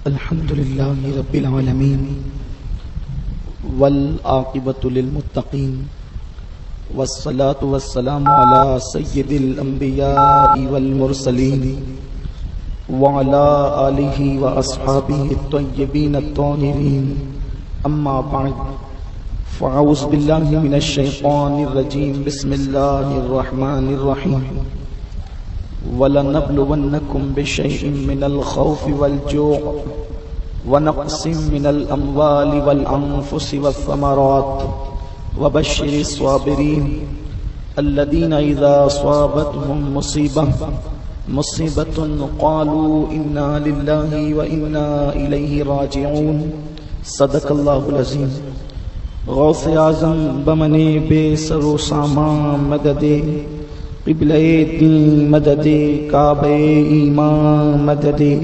الحمد للہ رب العالمین والعاقبۃ للمتقین والصلاة والسلام علی سید الانبیاء والمرسلین وعلی آلہ واصحابہ الطیبین الطاہرین اما بعد فاعوذ باللہ من الشیطان الرجیم بسم اللہ الرحمن الرحیم وَلَنَبْلُوَنَّكُمْ بِشَيْءٍ مِّنَ الْخَوْفِ وَالْجُوعِ وَنَقْصٍ مِّنَ الْأَمْوَالِ وَالْأَنفُسِ وَالثَّمَرَاتِ وَبَشِّرِ الصَّابِرِينَ الَّذِينَ إِذَا أَصَابَتْهُم مُّصِيبَةٌ قَالُوا إِنَّا لِلَّهِ وَإِنَّا إِلَيْهِ رَاجِعُونَ صدق اللہ العظیم۔ غوث اعظم بمنے بے سر و سامان مددے، قبلہ دین مددے، کعبہ ایمان مددے،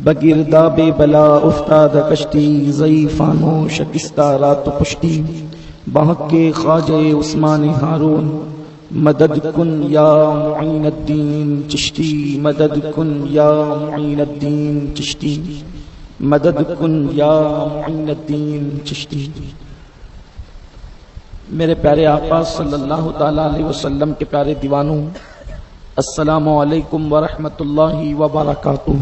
بگرداب بلا افتاد کشتی، ضعیفانو شکستہ رات پشتی، بحق کے خواجہ عثمان ہارون مدد کن یا معین الدین چشتی، مدد کن یا معین الدین چشتی، مدد کن یا معین الدین چشتی۔ میرے پیارے آقا صلی اللہ تعالی علیہ وسلم کے پیارے دیوانوں، السلام علیکم ورحمۃ اللہ وبرکاتہ۔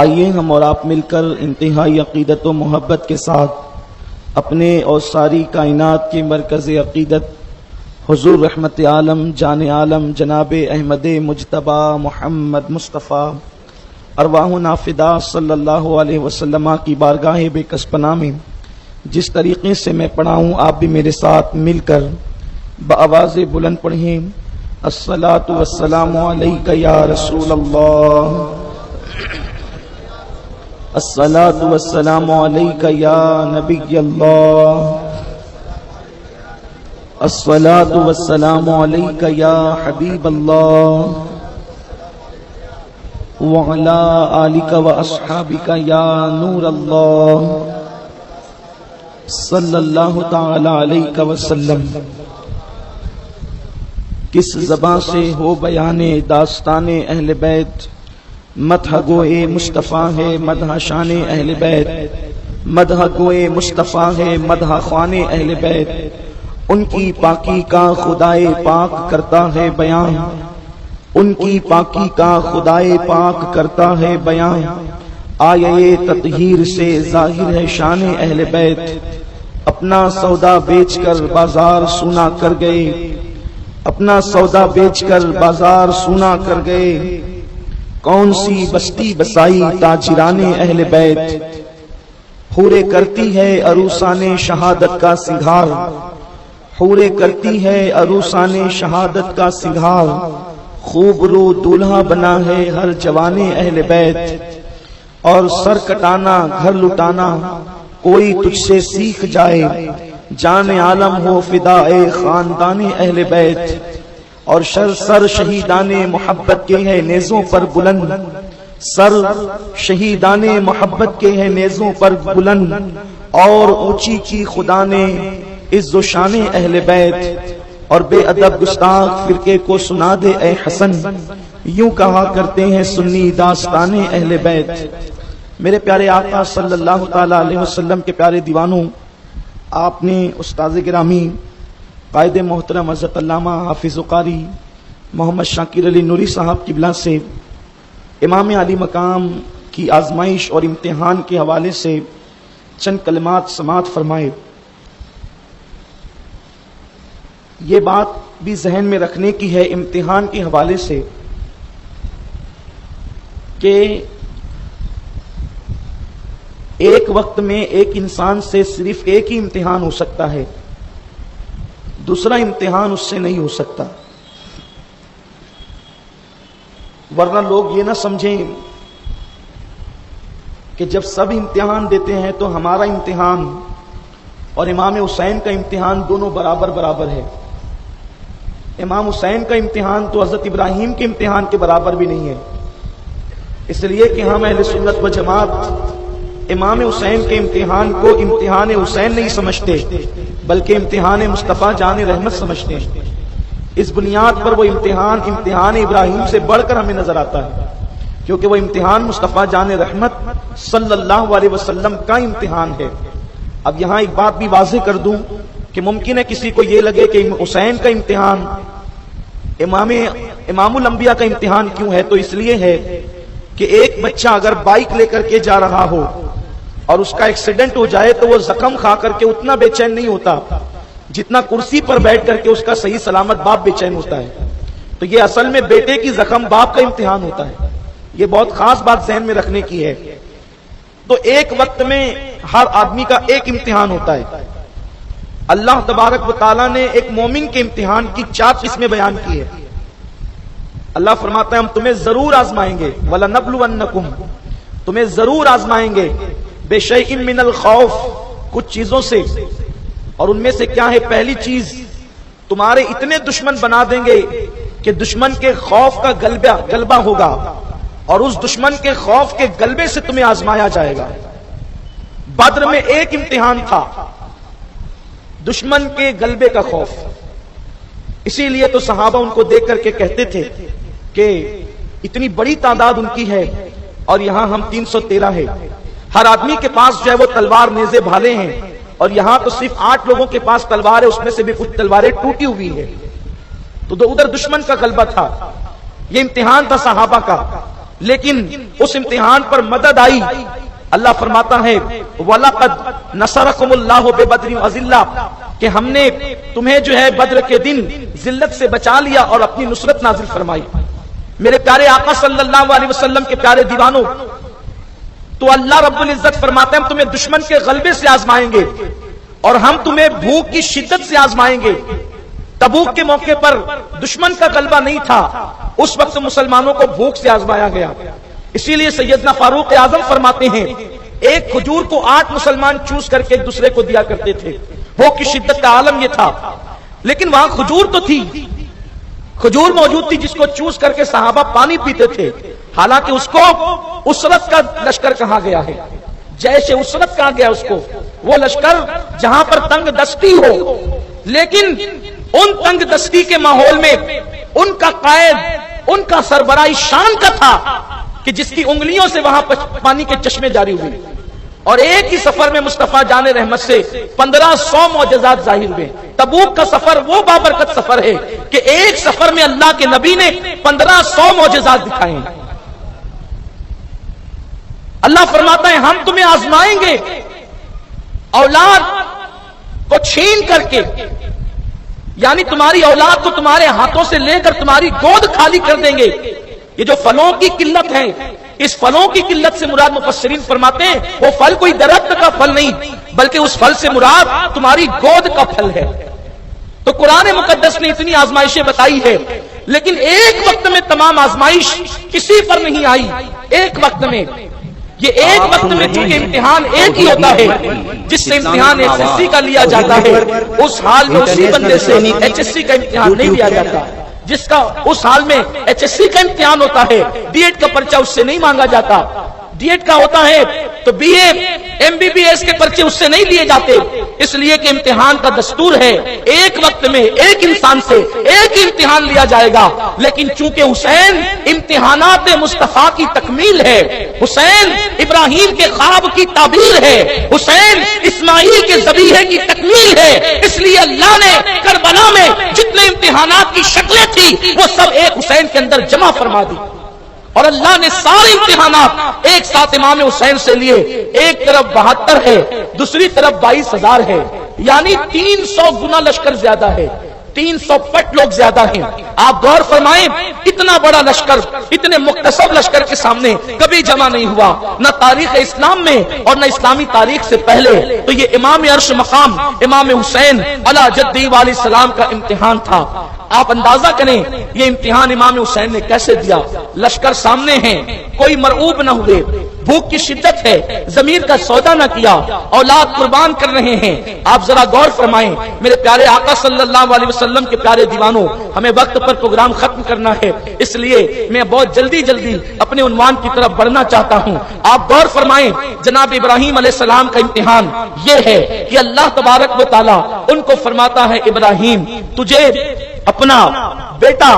آئیے ہم اور آپ مل کر انتہائی عقیدت و محبت کے ساتھ اپنے اور ساری کائنات کے مرکز عقیدت حضور رحمت عالم جان عالم جناب احمد مجتبی محمد مصطفیٰ ارواحنا فدا صلی اللہ علیہ وسلم کی بارگاہ بے کس پناہ میں جس طریقے سے میں پڑھاؤں آپ بھی میرے ساتھ مل کر بآواز بلند پڑھیں۔ الصلاۃ والسلام علیک یا رسول اللہ، الصلاۃ والسلام علیک یا نبی اللہ، الصلاۃ والسلام علیک یا حبیب اللہ، وعلی آلک واصحابک یا نور اللہ، صلی اللہ تعالی علیہ وسلم۔ کس زبان سے ہو بیان داستان اہل بیت، مدح گوئے مصطفیٰ ہے مدح شان اہل بیت، مدح گوئے مصطفیٰ ہے مدح خوان اہل بیت، ان کی پاکی کا خدائے پاک کرتا ہے بیان، ان کی پاکی کا خدائے پاک کرتا ہے بیان، آیے تطہیر سے ظاہر ہے شان اہل بیت، اپنا سودا بیچ کر بازار سونا کر گئے، اپنا سودا بیچ کر بازار سونا کر گئے، کون سی بستی بسائی تاجران اہل بیت، حورے کرتی ہے عروسان شہادت کا سنگھار، حورے کرتی ہے عروسان شہادت کا سنگھار، خوب رو دولہا بنا ہے ہر جوان اہل بیت، اور سر کٹانا گھر لٹانا کوئی تجھ سے سیکھ جائے، جان عالم ہو فدا اے خاندان اہل بیت، اور سر شہیدان محبت کے ہے نیزوں پر بلند، سر شہیدان محبت کے ہے نیزوں پر بلند، اور اونچی کی خدا نے عز و شان اہل بیت، اور بے ادب گستاخ فرقے کو سنا دے اے حسن، یوں کہا کرتے ہیں سنی داستان اہل بیت۔ میرے پیارے آقا صلی اللہ تعالی علیہ وسلم کے پیارے دیوانوں، آپ نے استاذ گرامی قائد محترم حضرت علامہ حافظ قاری محمد شاکر علی نوری صاحب قبلہ سے امام علی مقام کی آزمائش اور امتحان کے حوالے سے چند کلمات سماعت فرمائے۔ یہ بات بھی ذہن میں رکھنے کی ہے امتحان کے حوالے سے کہ ایک وقت میں ایک انسان سے صرف ایک ہی امتحان ہو سکتا ہے، دوسرا امتحان اس سے نہیں ہو سکتا، ورنہ لوگ یہ نہ سمجھیں کہ جب سب امتحان دیتے ہیں تو ہمارا امتحان اور امام حسین کا امتحان دونوں برابر برابر ہے۔ امام حسین کا امتحان تو حضرت ابراہیم کے امتحان کے برابر بھی نہیں ہے، اس لیے کہ ہم اہل سنت و جماعت امام حسین کے امتحان کو امتحان حسین نہیں سمجھتے بلکہ امتحان مصطفیٰ جان رحمت سمجھتے ہیں۔ اس بنیاد پر وہ امتحان ابراہیم سے بڑھ کر ہمیں نظر آتا ہے، کیونکہ وہ امتحان مصطفیٰ جان رحمت صلی اللہ علیہ وسلم کا امتحان ہے۔ اب یہاں ایک بات بھی واضح کر دوں کہ ممکن ہے کسی کو یہ لگے کہ حسین کا امتحان امام الانبیاء کا امتحان کیوں ہے؟ تو اس لیے ہے کہ ایک بچہ اگر بائک لے کر کے جا رہا ہو اور اس کا ایکسیڈنٹ ہو جائے تو وہ زخم کھا کر کے اتنا بے چین نہیں ہوتا جتنا کرسی پر بیٹھ کر کے اس کا صحیح سلامت باپ بے چین ہوتا ہے۔ تو یہ اصل میں بیٹے کی زخم باپ کا امتحان ہوتا ہے، یہ بہت خاص بات ذہن میں رکھنے کی ہے۔ تو ایک وقت میں ہر آدمی کا ایک امتحان ہوتا ہے۔ اللہ تبارک و تعالیٰ نے ایک مومن کے امتحان کی 4 قسمیں بیان کی ہے۔ اللہ فرماتا ہے ہم تمہیں ضرور آزمائیں گے، وَلَنَبْلُوَنَّكُمْ، تمہیں ضرور آزمائیں گے، بِشَيْءٍ مِّنَ الْخَوْفِ، کچھ چیزوں سے، اور ان میں سے کیا ہے؟ پہلی چیز، تمہارے اتنے دشمن بنا دیں گے کہ دشمن کے خوف کا غلبہ ہوگا، اور اس دشمن کے خوف کے غلبے سے تمہیں آزمایا جائے گا۔ بدر میں ایک امتحان تھا، دشمن کے غلبے کا خوف۔ اسی لیے تو صحابہ ان کو دیکھ کر کے کہتے تھے کہ اتنی بڑی تعداد ان کی ہے اور یہاں ہم 313 ہے، ہر آدمی کے پاس جو ہے وہ تلوار نیزے بھالے ہیں، اور یہاں تو صرف 8 لوگوں کے پاس تلوار ہے، اس میں سے بھی کچھ تلواریں ٹوٹی ہوئی ہے۔ تو ادھر دشمن کا غلبہ تھا، یہ امتحان تھا صحابہ کا، لیکن اس امتحان پر مدد آئی۔ اللہ فرماتا ہے وَلَقَدْ نَصَرَكُمُ اللَّهُ بِبَدْرٍ وَذِلَّةٍ، کہ ہم نے تمہیں جو ہے بدر کے دن ذلت سے بچا لیا اور اپنی نصرت نازل فرمائی۔ میرے پیارے آقا صلی اللہ علیہ وسلم کے پیارے دیوانوں، تو اللہ رب العزت فرماتے ہیں ہم تمہیں دشمن کے غلبے سے آزمائیں گے، اور ہم تمہیں بھوک کی شدت سے آزمائیں گے۔ تبوک کے موقع پر دشمن کا غلبہ نہیں تھا، اس وقت مسلمانوں کو بھوک سے آزمایا گیا۔ اسی لیے سیدنا فاروق اعظم فرماتے ہیں ایک کھجور کو 8 مسلمان چوس کر کے ایک دوسرے کو دیا کرتے تھے، بھوک کی شدت کا عالم یہ تھا۔ لیکن وہاں کھجور تو تھی، کھجور موجود تھی جس کو چوس کر کے صحابہ پانی پیتے تھے، حالانکہ اس کو اسرت کا لشکر کہا گیا ہے، جیسے اسرت کہا گیا اس کو، وہ لشکر جہاں پر تنگ دستی ہو، لیکن ان تنگ دستی کے ماحول میں ان کا قائد، ان کا سربراہ شان کا تھا کہ جس کی انگلیوں سے وہاں پانی کے چشمے جاری ہوئے، اور ایک ہی سفر میں مصطفیٰ جان رحمت سے 1500 معجزات ظاہر ہوئے۔ تبوک کا سفر وہ بابرکت سفر ہے کہ ایک سفر میں اللہ کے نبی نے 1500 معجزات دکھائے ہیں۔ اللہ فرماتا ہے ہم تمہیں آزمائیں گے، اولاد کو چھین کر کے، یعنی تمہاری اولاد کو تمہارے ہاتھوں سے لے کر تمہاری گود خالی کر دیں گے۔ یہ جو پھلوں کی قلت ہے، اس پھلوں کی قلت سے مراد مفسرین فرماتے ہیں وہ پھل کوئی درخت کا پھل نہیں، بلکہ اس پھل سے مراد تمہاری گود کا پھل ہے۔ تو قرآن مقدس نے اتنی آزمائشیں بتائی ہے، لیکن ایک وقت میں تمام آزمائش کسی پر نہیں آئی۔ ایک وقت میں، یہ ایک وقت میں چونکہ امتحان ایک ہی ہوتا ہے، جس سے امتحان HSC کا لیا جاتا ہے، اس حال میں اسی بندے سے HSC کا امتحان نہیں لیا جاتا۔ جس کا اس حال میں HSC کا امتحان ہوتا ہے، D.Ed کا پرچہ اس سے نہیں مانگا جاتا۔ D.Ed کا ہوتا ہے تو BA MBBS کے پرچے اس سے نہیں لیے جاتے، اس لیے کہ امتحان کا دستور ہے ایک وقت میں ایک انسان سے ایک ہی امتحان لیا جائے گا۔ لیکن چونکہ حسین امتحانات مصطفیٰ کی تکمیل ہے، حسین ابراہیم کے خواب کی تعبیر ہے، حسین اسماعیل کے ذبیحے کی تکمیل ہے، اس لیے اللہ نے کربلا میں جتنے امتحانات کی شکلیں تھی وہ سب ایک حسین کے اندر جمع فرما دی، اور اللہ نے سارے امتحانات ایک ساتھ امام حسین سے لیے۔ ایک طرف 72 ہے، دوسری طرف 22,000 ہے، یعنی 300 گنا لشکر زیادہ ہے، 300 پٹ لوگ زیادہ ہیں۔ آپ غور فرمائیں اتنا بڑا لشکر اتنے مختصر لشکر کے سامنے کبھی جمع نہیں ہوا، نہ تاریخ اسلام میں اور نہ اسلامی تاریخ سے پہلے۔ تو یہ امام عرش مقام امام حسین علی جدی علیہ السلام کا امتحان تھا۔ آپ اندازہ کریں یہ امتحان امام حسین نے کیسے دیا۔ لشکر سامنے ہیں، کوئی مرعوب نہ ہوئے، بھوک کی شدت ہے، ضمیر کا سودا نہ کیا، اولاد قربان کر رہے ہیں۔ آپ ذرا غور فرمائیں میرے پیارے آقا صلی اللہ علیہ وسلم کے پیارے دیوانوں، ہمیں وقت پر پروگرام ختم کرنا ہے، اس لیے میں بہت جلدی اپنے عنوان کی طرف بڑھنا چاہتا ہوں۔ آپ غور فرمائیں جناب ابراہیم علیہ السلام کا امتحان یہ ہے کہ اللہ تبارک و تعالی ان کو فرماتا ہے ابراہیم تجھے اپنا بیٹا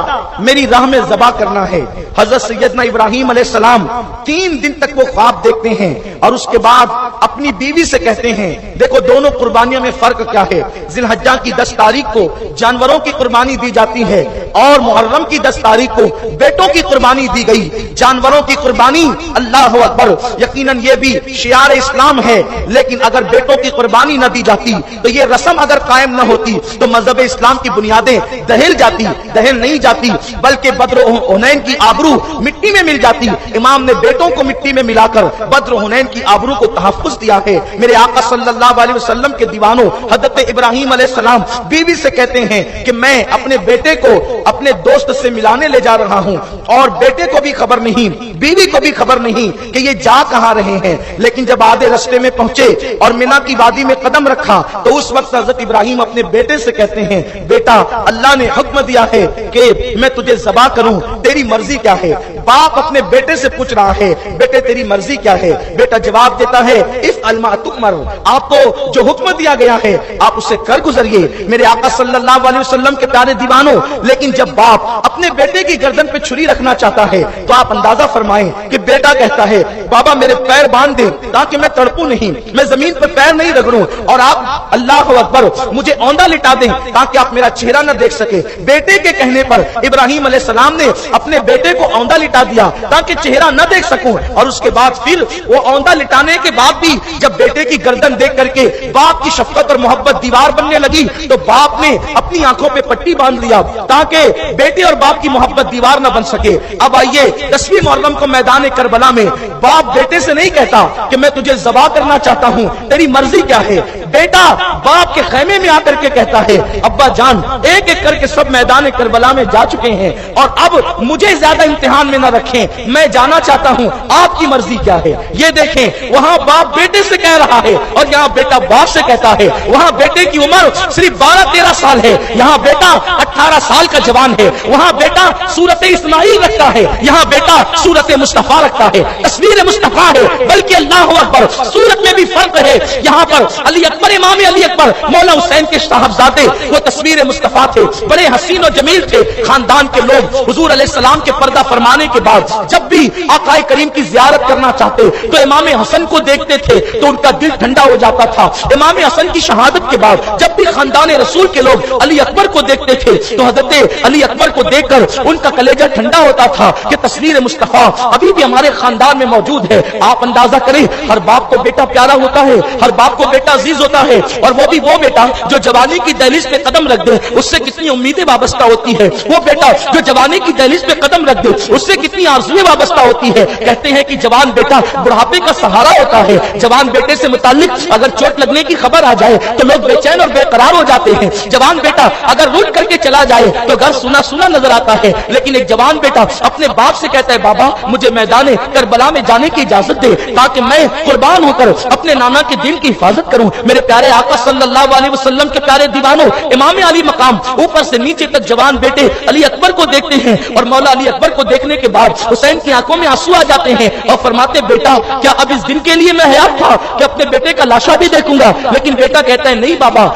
میری راہ میں ذبح کرنا ہے۔ حضرت سیدنا ابراہیم علیہ السلام 3 دن تک وہ خواب دیکھتے ہیں اور اس کے بعد اپنی بیوی سے کہتے ہیں، دیکھو دونوں قربانیوں میں فرق کیا ہے۔ ذی الحجہ کی 10 تاریخ کو جانوروں کی قربانی دی جاتی ہے اور محرم کی 10 تاریخ کو بیٹوں کی قربانی دی گئی۔ جانوروں کی قربانی اللہ اکبر یقیناً یہ بھی شعار اسلام ہے، لیکن اگر بیٹوں کی قربانی نہ دی جاتی تو یہ رسم اگر قائم نہ ہوتی تو مذہب اسلام کی بنیادیں دہل جاتی، دہل نہیں جاتی بلکہ بدر و حنین کی آبرو مٹی میں مل جاتی۔ امام نے بیٹوں کو مٹی میں ملا کر بدر و حنین کی آبرو کو تحفظ دیا ہے۔ میرے آقا صلی اللہ علیہ وسلم کے دیوانوں، حضرت ابراہیم علیہ السلام بیوی سے کہتے ہیں کہ میں اپنے بیٹے کو اپنے دوست سے ملانے لے جا رہا ہوں اور بیٹے کو بھی خبر نہیں، بیوی کو بھی خبر نہیں کہ یہ جا کہاں رہے ہیں۔ لیکن جب آدھے راستے میں پہنچے اور مینا کی وادی میں قدم رکھا تو اس وقت حضرت ابراہیم اپنے بیٹے سے کہتے ہیں، بیٹا اللہ نے حکم دیا ہے کہ میں تجھے ذبح کروں، تیری مرضی کیا ہے؟ باپ اپنے بیٹے سے پوچھ رہا ہے، بیٹے تیری مرضی کیا ہے؟ بیٹا جواب دیتا ہے، افعل ما تؤمر، آپ کو جو حکم دیا گیا ہے آپ اسے کر گزریے۔ میرے آقا صلی اللہ علیہ وسلم کے پیارے دیوانوں، لیکن جب باپ اپنے بیٹے کی گردن پہ چھری رکھنا چاہتا ہے تو آپ اندازہ فرمائیں کہ بیٹا کہتا ہے، بابا میرے پیر باندھ دے تاکہ میں تڑپوں نہیں، میں زمین پر پیر نہیں رگڑوں، اور آپ اللہ اکبر مجھے اوندا لٹا دیں تاکہ آپ میرا چہرہ نہ دیکھ سکے۔ بیٹے کے کہنے پر ابراہیم علیہ السلام نے اپنے بیٹے کو اوندا لٹا دیا تاکہ چہرہ نہ دیکھ سکوں، اور اس کے بعد پھر وہ اوندا لٹانے کے بعد بھی جب بیٹے کی گردن دیکھ کر کے باپ کی شفقت اور محبت دیوار بننے لگی تو باپ نے اپنی آنکھوں پہ پٹی باندھ لیا تاکہ بیٹے اور باپ کی محبت دیوار نہ بن سکے۔ اب آئیے 10ویں محرم کو میدان کربلا میں باپ بیٹے سے نہیں کہتا کہ میں تجھے ذبح کرنا چاہتا ہوں، تیری مرضی کیا ہے؟ بیٹا باپ کے خیمے میں آ کر کے کہتا ہے، ابا جان ایک ایک کر کے سب میدان کربلا میں جا چکے ہیں اور اب مجھے زیادہ امتحان میں نہ رکھیں، میں جانا چاہتا ہوں، آپ کی مرضی کیا ہے؟ یہ دیکھیں وہاں باپ بیٹے سے کہہ رہا ہے اور یہاں بیٹا باپ سے کہتا ہے۔ وہاں بیٹے کی عمر صرف 12-13 سال ہے، یہاں بیٹا 18 سال کا جوان ہے۔ وہاں بیٹا سورت اسماعیل رکھتا ہے، یہاں بیٹا سورت مصطفیٰ رکھتا ہے، تصویر مصطفیٰ ہے، بلکہ اللہ اکبر سورت میں بھی فرق ہے۔ یہاں پر علی اکبر، امام علی اکبر مولا حسین کے صاحبزادے وہ تصویر مصطفیٰ تھے، بڑے حسین و جمیل تھے۔ خاندان کے لوگ حضور علیہ السلام کے پردہ فرمانے کے بعد جب بھی آقا کریم کی زیارت کرنا چاہتے تو امام حسن کو دیکھتے تھے تو ان کا دل ٹھنڈا ہو جاتا تھا۔ امام حسن کی شہادت کے بعد جب بھی خاندان رسول کے لوگ علی اکبر کو دیکھتے تھے تو حضرت علی اکبر کو دیکھ کر ان کا کلیجہ ٹھنڈا ہوتا تھا کہ تصویر مصطفیٰ ابھی بھی ہمارے خاندان میں موجود ہے۔ آپ اندازہ کریں، ہر باپ کو بیٹا پیارا ہوتا ہے، ہر باپ کو بیٹا عزیز ہوتا ہے، اور وہ بھی وہ بیٹا جو جوانی کی دہلیز پہ قدم رکھ دے اس سے کتنی امیدیں وابستہ ہوتی ہے، وہ بیٹا جو جوانی کی دہلیز پہ قدم رکھ دے اس سے کتنی آرزویں وابستہ ہوتی ہے۔ کہتے ہیں کہ جوان بیٹا بڑھاپے کا سہارا ہوتا ہے۔ جوان بیٹے سے متعلق اگر چوٹ لگنے کی خبر آ جائے تو لوگ بے چین اور بے قرار ہو جاتے ہیں۔ جوان بیٹا اگر روٹ کر کے چلا جائے تو گھر سونا سونا نظر آتا ہے، لیکن ایک جوان بیٹا اپنے باپ سے کہتا ہے، بابا مجھے میدان کربلا میں جانے کی اجازت دے تاکہ میں قربان ہو کر اپنے نانا کے دین کی حفاظت کروں۔ میرے پیارے آقا صلی اللہ علیہ وسلم کے پیارے دیوانوں، امام علی مقام اوپر سے نیچے تک جوان بیٹے علی اکبر کو دیکھتے ہیں اور مولا علی اکبر کو دیکھنے کے بعد حسین کی آنکھوں میں آنسو آ جاتے ہیں اور فرماتے، بیٹا کیا اب اس دن کے لیے میں حیات تھا کہ اپنے بیٹے کا لاشا بھی دیکھوں گا؟ لیکن بیٹا کہتا ہے، نہیں بابا،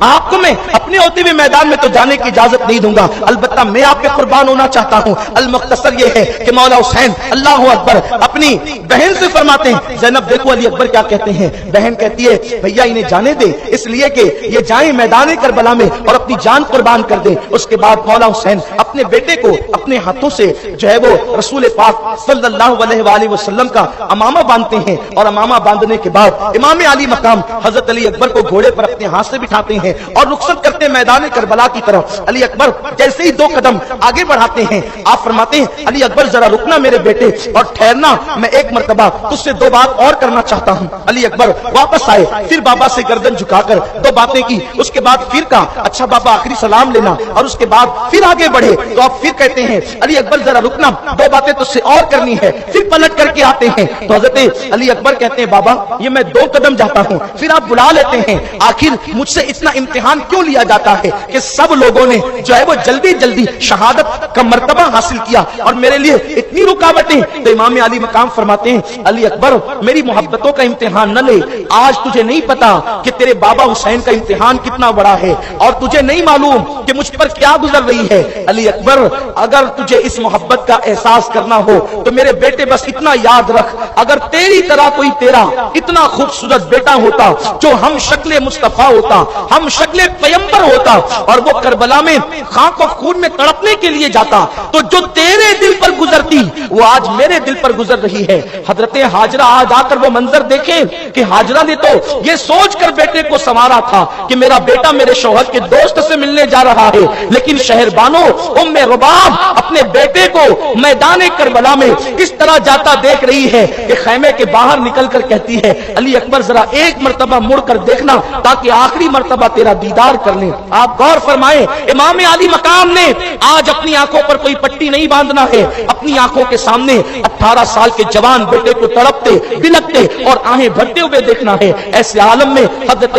آپ کو میں اپنے ہوتے ہوئے میدان میں تو جانے کی اجازت نہیں دوں گا، البتہ میں آپ پہ قربان ہونا چاہتا ہوں۔ المختصر یہ ہے کہ مولا حسین اللہ اکبر اپنی بہن سے فرماتے ہیں، زینب دیکھو علی اکبر کیا کہتے ہیں۔ بہن کہتی ہے، بھیا انہیں جانے دے، اس لیے کہ یہ جائیں میدان کربلا میں اور اپنی جان قربان کر دیں۔ اس کے بعد مولا حسین اپنے بیٹے کو اپنے ہاتھوں سے جو ہے وہ رسول پاک صلی اللہ علیہ وآلہ وسلم کا امامہ باندھتے ہیں، اور امامہ باندھنے کے بعد امام علی مقام حضرت علی اکبر کو گھوڑے پر اپنے ہاتھ سے بٹھاتے ہیں اور رخصت کرتے میدان کربلا کی طرف۔ علی اکبر جیسے ہی 2 قدم آگے بڑھاتے ہیں آپ فرماتے ہیں، علی اکبر ذرا رکنا میرے بیٹے اور ٹھہرنا، میں ایک مرتبہ تجھ سے 2 بات اور کرنا چاہتا ہوں۔ علی اکبر واپس آئے، پھر بابا سے گردن جھکا کر 2 باتیں کی، اس کے بعد پھر کہا، اچھا بابا آخری سلام لینا، اور اس کے بعد پھر آگے بڑھے تو آپ پھر کہتے ہیں، علی اکبر ذرا رکنا، 2 باتیں تجھ سے اور کرنی ہے، پھر پلٹ کر کے آتے ہیں تو حضرت علی اکبر کہتے ہیں، بابا یہ میں 2 قدم جاتا ہوں، پھر آپ بلا لیتے ہیں، آخر مجھ سے اتنا امتحان کیوں لیا جاتا ہے کہ سب لوگوں نے جو ہے وہ جلدی جلدی شہادت کا مرتبہ حاصل کیا اور میرے لیے اتنی رکاوٹیں. تو امام علی مقام فرماتے ہیں علی اکبر میری محبتوں کا امتحان نہ لے. آج تجھے نہیں پتا کہ تیرے بابا حسین کا امتحان کتنا بڑا ہے اور تجھے نہیں معلوم کہ مجھ پر کیا گزر رہی ہے. علی اکبر اگر تجھے اس محبت کا احساس کرنا ہو تو میرے بیٹے بس اتنا یاد رکھ, اگر تیری طرح کوئی تیرا اتنا خوبصورت بیٹا ہوتا جو ہم شکل مصطفیٰ ہوتا, ہم شکل پیغمبر ہوتا اور وہ کربلا میں خاک و خون میں تڑپنے کے لیے جاتا, تو جو تیرے دل پر گزرتی وہ آج میرے دل پر گزر رہی ہے. حضرت ہاجرہ آج آ کر وہ منظر دیکھیں کہ ہاجرہ نے تو یہ سوچ کر بیٹے کو سنوارا تھا کہ میرا بیٹا میرے شوہر کے دوست سے ملنے جا رہا ہے, لیکن شہر بانو ام رباب اپنے بیٹے کو میدان کربلا میں اس طرح جاتا دیکھ رہی ہے کہ خیمے کے باہر نکل کر کہتی ہے علی اکبر ذرا ایک مرتبہ مڑ کر دیکھنا تاکہ آخری مرتبہ تیرا دیدار کر لیں. آپ غور فرمائیں امام علی مقام نے آج اپنی آنکھوں پر کوئی پٹی نہیں باندھنا ہے, اپنی آنکھوں کے سامنے 18 سال کے جوان بیٹے کو تڑپتے بلکتے اور آہیں بھرتے ہوئے دیکھنا ہے. ایسے عالم میں حضرت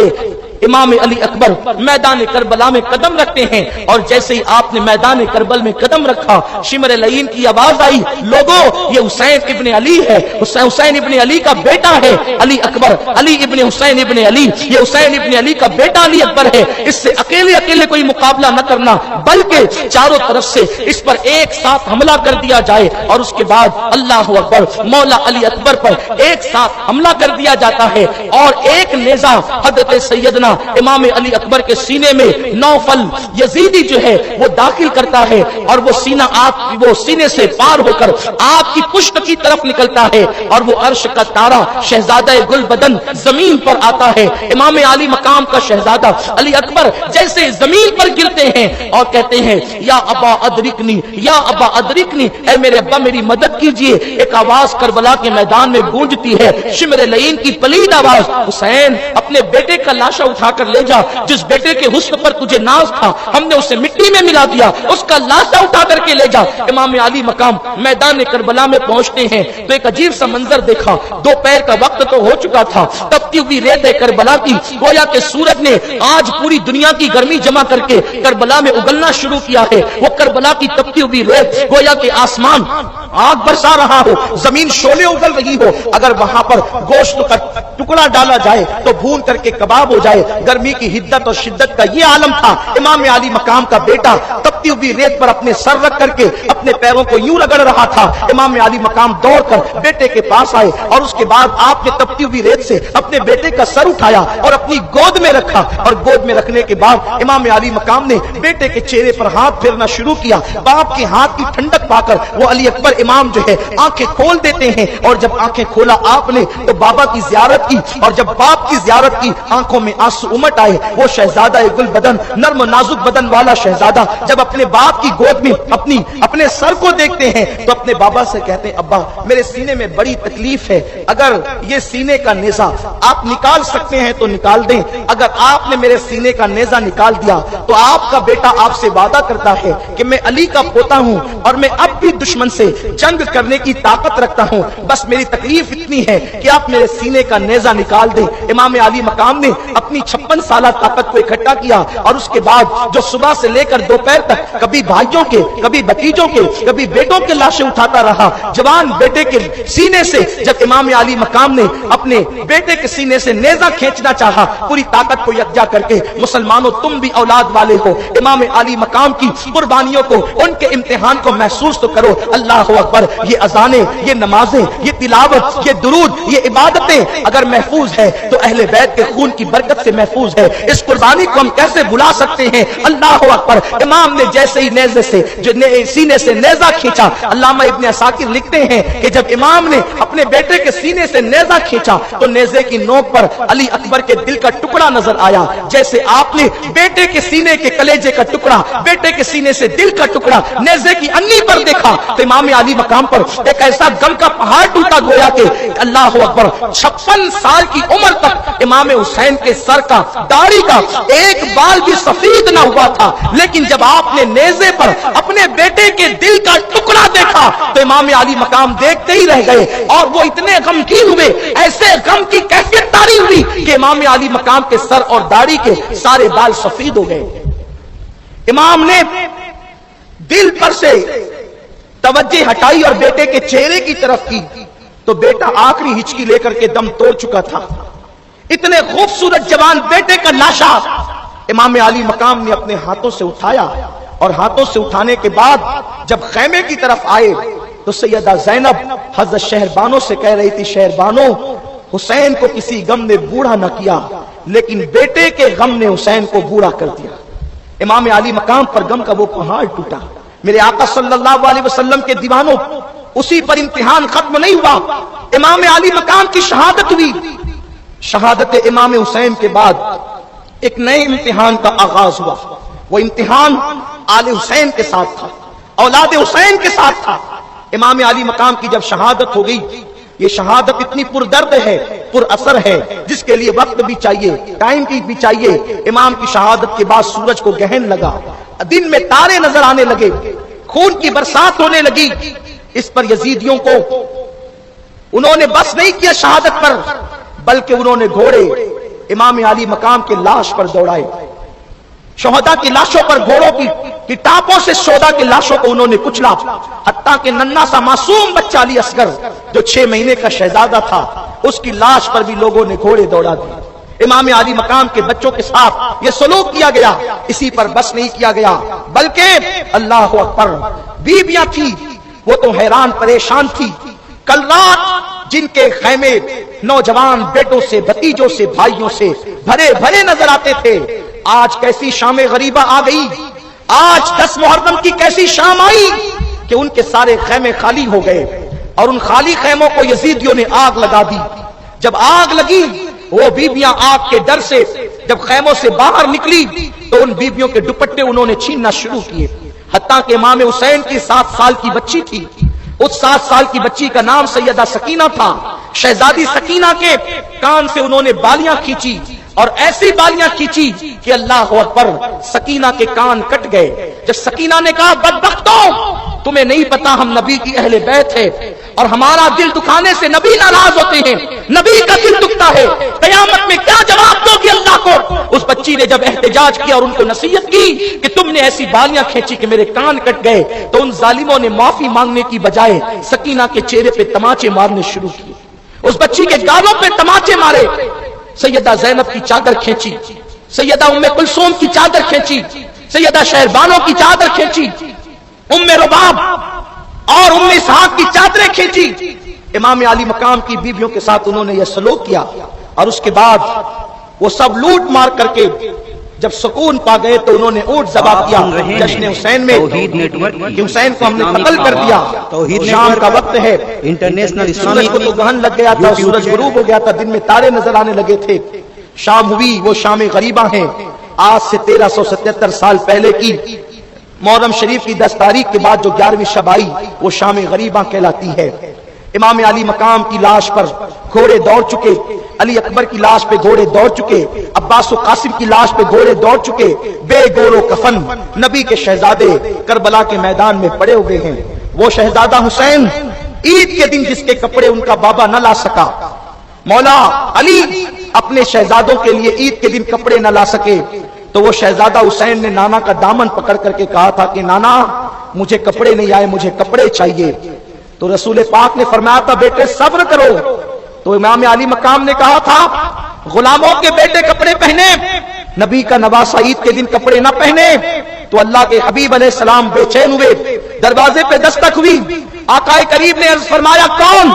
امام علی اکبر میدان کربلا میں قدم رکھتے ہیں اور جیسے ہی آپ نے میدان کربل میں قدم رکھا شمر لعین کی آواز آئی, لوگوں یہ حسین ابن علی ہے, حسین ابن علی کا بیٹا ہے علی اکبر, علی ابن حسین ابن علی, یہ حسین ابن علی کا بیٹا علی اکبر ہے, اس سے اکیلے اکیلے کوئی مقابلہ نہ کرنا بلکہ چاروں طرف سے اس پر ایک ساتھ حملہ کر دیا جائے اور اس کے بعد اللہ اکبر مولا علی اکبر پر ایک ساتھ حملہ کر دیا جاتا ہے اور ایک نیزہ حضرت سیدنا امام علی اکبر کے سینے میں نوفل یزیدی جو ہے وہ داخل کرتا ہے اور وہ سینہ وہ سینے سے پار ہو کر آپ کی پشت کی طرف نکلتا ہے اور وہ عرش کا تارا شہزادہ گل بدن زمین پر آتا ہے. امام علی مقام کا شہزادہ علی اکبر جیسے زمین پر گرتے ہیں اور کہتے ہیں یا ابا ادرکنی, یا ابا ادرکنی, اے میرے ابا میری مدد کیجئے. ایک آواز کربلا کے میدان میں گونجتی ہے, شمر لعین کی پلید آواز, حسین اپنے بیٹے کا لاشا اٹھا کر لے جا, جس بیٹے کے حسن پر تجھے ناز تھا ہم نے اسے مٹی میں ملا دیا, اس کا لاشا اٹھا کر کے لے جا. امام علی مقام میدان کربلا میں پہنچتے ہیں تو ایک عجیب سا منظر دیکھا. دوپہر کا وقت تو ہو چکا تھا, تپتی ہوئی ریت کربلا کی گویا کہ سورج نے آج پوری دنیا کی گرمی جمع کر کے کربلا میں اگلنا شروع کیا ہے. وہ کربلا کی تپتی ہوئی ریت گویا کہ آسمان آگ برسا رہا ہو, زمین شعلے اگل رہی ہو, اگر وہاں پر گوشت کا ٹکڑا ڈالا جائے تو بھون کر کے کباب ہو جائے. گرمی کی حدت اور شدت کا یہ عالم تھا. امام علی مقام کا بیٹا تپتی ہوئی ریت پر اپنے سر رکھ کر کے اپنے پیروں کو یوں رگڑ رہا تھا. امام علی مقام دوڑ کر بیٹے کے پاس آئے اور اس کے بعد آپ نے تپتی ہوئی ریت سے اپنے بیٹے کا سر اٹھایا اور اپنی گود میں رکھا اور گود میں رکھنے کے بعد امام علی مقام نے بیٹے کے چہرے پر ہاتھ پھیرنا شروع کیا. باپ کے ہاتھ کی ٹھنڈک پا کر وہ علی اکبر امام جو ہے آنکھیں کھول دیتے ہیں اور جب آنکھیں کھولا آپ نے تو بابا کی زیارت کی اور جب باپ کی زیارت کی آنکھوں میں آنسو امٹ آئے. وہ شہزادہ گل بدن نرم و نازک بدن والا شہزادہ جب اپنے باپ کی گود میں اپنے سر کو دیکھتے ہیں تو اپنے بابا سے کہتے ہیں ابا میرے سینے میں بڑی تکلیف ہے, اگر یہ سینے کا نیزہ آپ نکال سکتے ہیں تو نکال دیں. اگر آپ نے میرے سینے کا نیزہ نکال دیا تو آپ کا بیٹا آپ سے وعدہ کرتا ہے کہ میں علی کا پوتا ہوں اور میں اب بھی دشمن سے جنگ کرنے کی طاقت رکھتا ہوں, بس میری تکلیف اتنی ہے کہ آپ میرے سینے کا نیزہ نکال دیں. امام علی مقام نے اپنی 56 سالہ طاقت کو اکٹھا کیا اور اس کے بعد جو صبح سے لے کر دوپہر تک کبھی بھائیوں کے, کبھی بھتیجوں کے, کبھی بیٹوں کے لاشیں اٹھاتا رہا. جوان بیٹے کے سینے سے جب امام علی مقام نے اپنے بیٹے کے سینے سے نیزہ کھینچنا چاہا, پوری طاقت کو یکجا کر کے مسلمانوں تم بھی اولاد والے ہو, امام علی مقام کی قربانیوں کو, ان کے امتحان کو محسوس تو کرو. اللہ اکبر, یہ اذانیں, یہ نمازیں, یہ تلاوت, یہ درود, یہ عبادتیں اگر محفوظ ہے تو اہل بیت کے خون کی برکت سے محفوظ ہے. اس قربانی کو ہم کیسے بھلا سکتے ہیں. اللہ اکبر, امام نے جیسے ہی نیزے سے جو سینے سے نیزہ کھینچا, علامہ ابن عساکر لکھتے ہیں کہ جب امام نے اپنے بیٹے کے سینے سے نیزہ کھینچا تو نیزے کی نوک پر علی اکبر کے دل کا ٹکڑا نظر آیا. جیسے آپ نے بیٹے کے سینے کے کلیجے کا ٹکڑا, بیٹے کے سینے سے دل کا ٹکڑا نیزے کی انی پر دیکھا تو امام علی مقام پر ایک ایسا غم کا پہاڑ ٹوٹا گویا کہ اللہ اکبر 56 سال کی عمر تک امام حسین کے سر کا, داڑھی کا ایک بال بھی سفید نہ ہوا تھا, لیکن جب آپ نے نیزے پر اپنے بیٹے کے دل کا ٹکڑا دیکھا تو امام علی مقام دیکھتے ہی رہ گئے اور اور وہ اتنے غمگین ہوئے, ایسے غم کی کیفیت طاری ہوئی کہ امام علی مقام کے سر اور داڑھی کے سارے بال سفید ہو گئے. امام نے دل پر سے توجہ ہٹائی اور بیٹے کے چہرے کی طرف کی تو بیٹا آخری ہچکی لے کر کے دم توڑ چکا تھا. اتنے خوبصورت جوان بیٹے کا لاشا امام علی مقام نے اپنے ہاتھوں سے اٹھایا, اور ہاتھوں سے اٹھانے کے بعد جب خیمے کی طرف آئے تو سیدہ زینب حضرت شہربانو سے کہہ رہی تھی, شہربانو, حسین کو کسی غم نے بوڑھا نہ کیا, لیکن بیٹے کے غم نے حسین کو بوڑھا کر دیا. امام علی مقام پر غم کا وہ پہاڑ ٹوٹا. میرے آقا صلی اللہ علیہ وسلم کے دیوانوں, اسی پر امتحان ختم نہیں ہوا, امام علی مقام کی شہادت ہوئی. شہادت امام حسین کے بعد ایک نئے امتحان کا آغاز ہوا. وہ امتحان آل حسین کے ساتھ تھا, اولاد حسین کے ساتھ تھا. امام علی مقام کی جب شہادت ہو گئی, یہ شہادت اتنی پردرد ہے, پر اثر ہے, جس کے لیے وقت بھی چاہیے, ٹائم بھی چاہیے. امام کی شہادت کے بعد سورج کو گہن لگا, دن میں تارے نظر آنے لگے, خون کی برسات ہونے لگی. اس پر یزیدیوں کو انہوں نے بس نہیں کیا شہادت پر, بلکہ انہوں نے گھوڑے امام علی مقام کے لاش پر دوڑائے. شہداء کی لاشوں پر گھوڑوں کی ٹاپوں سے شہداء کی لاشوں کو انہوں نے کچلا, حتیٰ کہ ننھا سا معصوم بچہ علی اصغر جو 6 مہینے کا شہزادہ تھا, اس کی لاش پر بھی لوگوں نے گھوڑے دوڑا دیے. امام علی مقام کے بچوں کے ساتھ یہ سلوک کیا گیا. اسی پر بس نہیں کیا گیا, بلکہ اللہ اکبر, بیویاں تھی وہ تو حیران پریشان تھی. کل رات جن کے خیمے نوجوان بیٹوں سے, بھتیجوں سے, بھائیوں سے بھرے بھرے نظر آتے تھے, آج کیسی شام غریبہ آ گئی. آج 10 محرم کی کیسی شام آئی کہ ان کے سارے خیمے خالی ہو گئے, اور ان خالی خیموں کو یزیدیوں نے آگ لگا دی. جب آگ لگی, وہ بیویاں آگ کے ڈر سے جب خیموں سے باہر نکلی تو ان بیویوں کے دوپٹے انہوں نے چھیننا شروع کیے. حتیٰ کہ امام حسین کی 7 سال کی بچی تھی, اس 7 سال کی بچی کا نام سیدہ سکینہ تھا. شہزادی سکینہ کے کان سے انہوں نے بالیاں کھینچی, اور ایسی بالیاں کھینچی کہ اللہ اکبر, سکینہ کے کان کٹ گئے. جب سکینہ نے کہا, بدبختوں, تمہیں نہیں پتا ہم نبی کی اہل بیت ہے, اور ہمارا دل دکھانے سے نبی ناراض ہوتے ہیں, نبی کا دل دکھتا ہے, قیامت میں کیا جواب دو گی اللہ کو. اس بچی نے جب احتجاج کیا اور ان کو نصیحت کی کہ تم نے ایسی بالیاں کھینچی کہ میرے کان کٹ گئے, تو ان ظالموں نے معافی مانگنے کی بجائے سکینہ کے چہرے پہ تماچے مارنے شروع کیے. اس بچی کے گالوں پہ تماچے مارے. سیدہ زینب کی چادر کھینچی, سیدہ ام کلثوم کی چادر کھینچی, سیدہ شہربانو کی چادر کھینچی, ام رباب اور ام اسحاق کی چادریں کھینچی. امام علی مقام کی بیویوں کے ساتھ انہوں نے یہ سلوک کیا, اور اس کے بعد وہ سب لوٹ مار کر کے جب سکون پا گئے تو انہوں نے اونٹ ذبح کیا جشن حسین میں کہ حسین کو ہم نے قتل کر دیا. شام کا وقت ہے, انٹرنیشنل سورج کو تو گہن لگ گیا تھا, سورج غروب ہو گیا تھا, دن میں تارے نظر آنے لگے تھے. شام ہوئی, وہ شام غریبہ ہیں. آج سے 1377 سال پہلے کی محرم شریف کی 10 تاریخ کے بعد جو 11ویں شب آئی وہ شام غریبہ کہلاتی ہے. امام علی مقام کی لاش پر گھوڑے دوڑ چکے, علی اکبر کی لاش پہ گھوڑے دوڑ چکے, عباس و قاسم کی لاش پہ گھوڑے دوڑ چکے. بے گور و کفن نبی کے شہزادے کربلا کے میدان میں پڑے ہوئے ہیں. وہ شہزادہ حسین عید کے دن جس کے کپڑے ان کا بابا نہ لا سکا, مولا علی اپنے شہزادوں کے لیے عید کے دن کپڑے نہ لا سکے, تو وہ شہزادہ حسین نے نانا کا دامن پکڑ کر کے کہا تھا کہ نانا مجھے کپڑے نہیں آئے, مجھے کپڑے چاہیے. تو رسول پاک نے فرمایا تھا بیٹے صبر کرو. تو امام علی مقام نے کہا تھا غلاموں کے بیٹے کپڑے پہنے, نبی کا نواسہ عید کے دن کپڑے نہ پہنے. تو اللہ کے حبیب علیہ السلام بے چین ہوئے, دروازے پہ دستک ہوئی, آقا کریم نے عرض فرمایا کون؟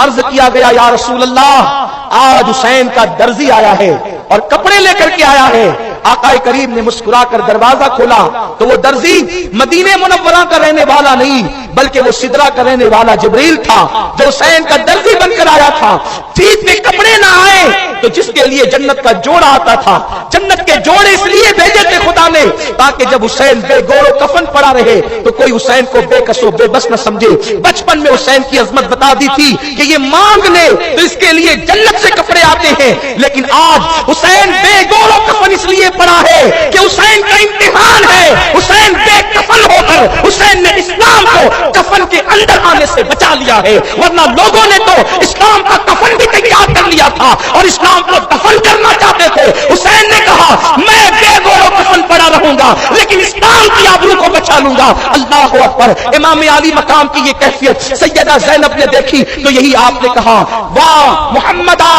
عرض کیا گیا یا رسول اللہ آج حسین کا درزی آیا ہے اور کپڑے لے کر کے آیا ہے. آقا کریم نے مسکرا کر دروازہ کھولا تو وہ درزی مدینہ منورہ کا رہنے والا نہیں بلکہ وہ سدرہ کا رہنے والا جبریل تھا جو حسین کا درزی بن کر آیا تھا. عید میں کپڑے نہ آئے تو جس کے لیے جنت کا جوڑا آتا تھا، جنت کے جوڑے اس لیے بھیجے تھے خدا نے تاکہ جب حسین بے گور و کفن پڑا رہے تو کوئی حسین کو بے کس و بے بس نہ سمجھے۔ بچپن میں حسین کی عظمت بتا دی تھی کہ یہ مانگ لے تو اس کے لیے جنت سے کپڑے آتے ہیں، لیکن آج حسین بے گور و کفن اس لیے پڑا ہے کہ حسین کا امتحان ہے۔ حسین بے کفن ہو کر حسین نے اسلام کو کفن کے اندر آنے سے بچا لیا ہے، ورنہ لوگوں نے تو اسلام کا کفن بھی تیار کر لیا تھا اور اسلام کو دفن کرنا چاہتے تھے۔ حسین نے کہا میں بے گور و کفن پڑا رہوں گا لیکن اسلام کی آبرو کو بچا لوں گا۔ اللہ اکبر۔ امام علی مقام کی یہ کیفیت سیدہ زینب نے دیکھی تو یہی آپ نے کہا واہ محمدا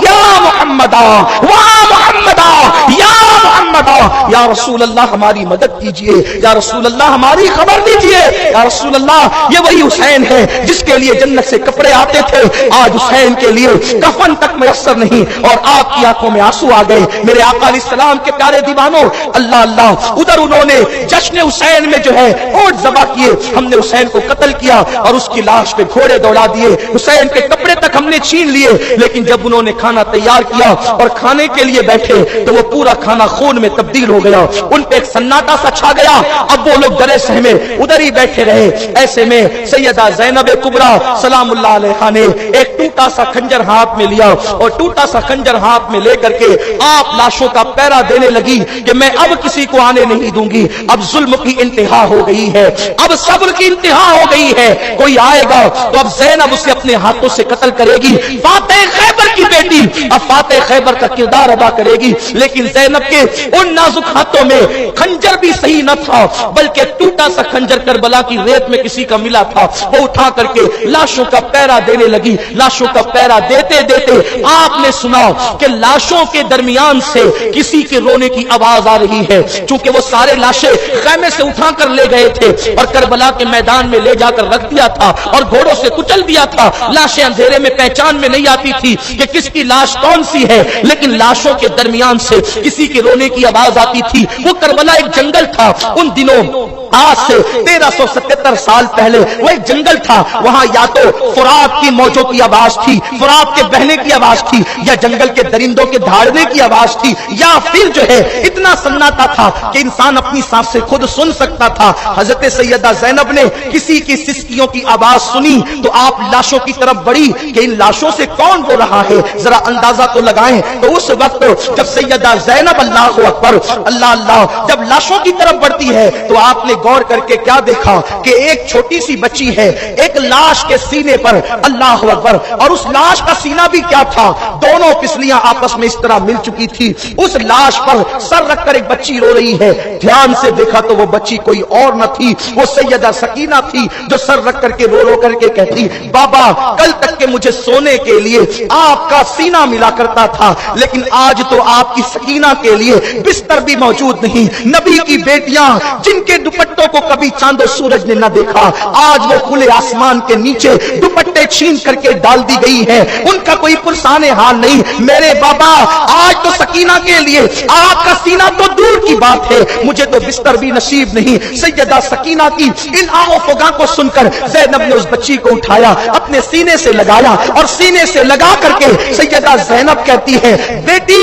یا محمدا، واہ محمدا یا محمدا، یا رسول اللہ ہماری مدد کیجئے، یا رسول اللہ ہماری خبر دیجئے، یا رسول اللہ یہ وہی حسین ہے جس کے لیے جنت سے کپڑے آتے تھے، آج حسین کے لیے کفن تک میسر نہیں اور آپ کی آنکھوں میں آنسو آ گئے۔ میرے آقا علیہ السلام کے پیارے دیوانوں، اللہ اللہ، ادھر انہوں نے جشن حسین میں جو ہے اونٹ ذبح کیے، ہم نے حسین کو قتل کیا اور اس کی لاش پہ گھوڑے دوڑا دیے، حسین کے کپڑے تک ہم نے چھین لیے، لیکن جب انہوں نے کھانا تیار کیا اور کھانے کے لیے بیٹھے تو وہ پورا کھانا خون میں تبدیل ہو گیا، ان پہ ایک سناٹا سا چھا گیا، اب وہ لوگ ڈرے سہمے ادھر ہی بیٹھے رہے۔ ایسے میں سیدہ زینب کبریٰ سلام اللہ علیہا نے ایک ٹوٹا سا خنجر ہاتھ میں لیا اور ٹوٹا سا خنجر ہاتھ میں لے کر کے آپ لاشوں کا پہرا دینے لگی کہ میں اب کسی کو آنے نہیں دوں گی، اب ظلم کی انتہا ہو گئی ہے، اب صبر کی انتہا ہو گئی ہے، کوئی آئے گا تو اب زینب اسے اپنے ہاتھوں سے قتل کرے گی۔ فاتح خیبر کی بیٹی اب فاتح خیبر کا کردار ادا کرے گی، لیکن زینب کے ان نازک ہاتھوں میں خنجر بھی صحیح نہ تھا بلکہ ٹوٹا سا خنجر کربلا کی ریت میں کسی کا ملا تھا، وہ اٹھا کر کے لاشوں کا پہرا دینے لگی۔ لاشوں کا پہرا دیتے دیتے آپ نے سنا کہ لاشوں کے درمیان سے کسی کے رونے کی آواز آ رہی ہے، چونکہ وہ سارے لاشیں خیمے سے اٹھا کر لے گئے تھے اور کربلا کے میدان میں لے جا کر رکھ دیا تھا اور گھوڑوں سے کچل دیا تھا۔ لاشیں اندھیرے میں پہچان میں نہیں آتی تھی کہ کس کی لاش کون سی ہے، لیکن لاشوں کے درمیان سے کسی کے رونے کی آواز آتی تھی۔ وہ کربلا ایک جنگل تھا، ان دنوں آج سے 1377 سال پہلے وہ ایک جنگل تھا، وہاں یا تو فرات کی موجوں کی آواز تھی، فرات کے بہنے کی آواز تھی، یا جنگل کے درندوں کے دھاڑنے کی آواز تھی، یا پھر جو ہے اتنا سناٹا تھا کہ انسان اپنی سانس سے خود سن سکتا تھا۔ حضرت سیدہ زینب نے کسی کی سسکیوں کی آواز سنی تو آپ لاشوں کی طرف بڑھی کہ ان لاشوں سے کون رو رہا ہے، ذرا اندازہ تو لگائیں۔ تو اس وقت جب سیدہ زینب اللہ اکبر اللہ اللہ جب لاشوں کی طرف بڑھتی ہے تو آپ نے غور کر کے کیا دیکھا کہ ایک چھوٹی سی بچی ہے، ایک لاش کے سینے پر، اللہ اکبر، اور اس لاش کا سینہ بھی کیا تھا، دونوں پسلیاں آپس میں اس طرح مل چکی تھی۔ اس لاش پر سر رکھ کر ایک بچی رو رہی ہے، دھیان سے دیکھا تو وہ بچی کوئی اور نہ تھی، وہ سیدہ سکینہ تھی جو سر رکھ کر کے رو رو کر کے کہتی بابا کل تک کے مجھے سونے کے لیے آپ کا سینہ ملا کرتا تھا، لیکن آج تو آپ کی سکینہ کے لیے بستر بھی موجود نہیں۔ نبی کی بیٹیاں جن کے دوپٹوں کو کبھی چاند و سورج نے نہ دیکھا، آج وہ کھلے آسمان کے نیچے دوپٹے چھین کر کے ڈال دی گئی ہے، ان کا کوئی پرسان حال نہیں۔ میرے بابا آج تو سکینہ کے لیے آپ کا سینہ تو دور کی بات ہے، مجھے تو بستر بھی نصیب نہیں۔ سیدہ سکینہ کی ان آہ و فغاں کو سن کر زینب نے اس بچی کو اٹھایا، اپنے سینے سے لگایا اور سینے سے لگا کر کے سیدہ زینب کہتی ہے بیٹی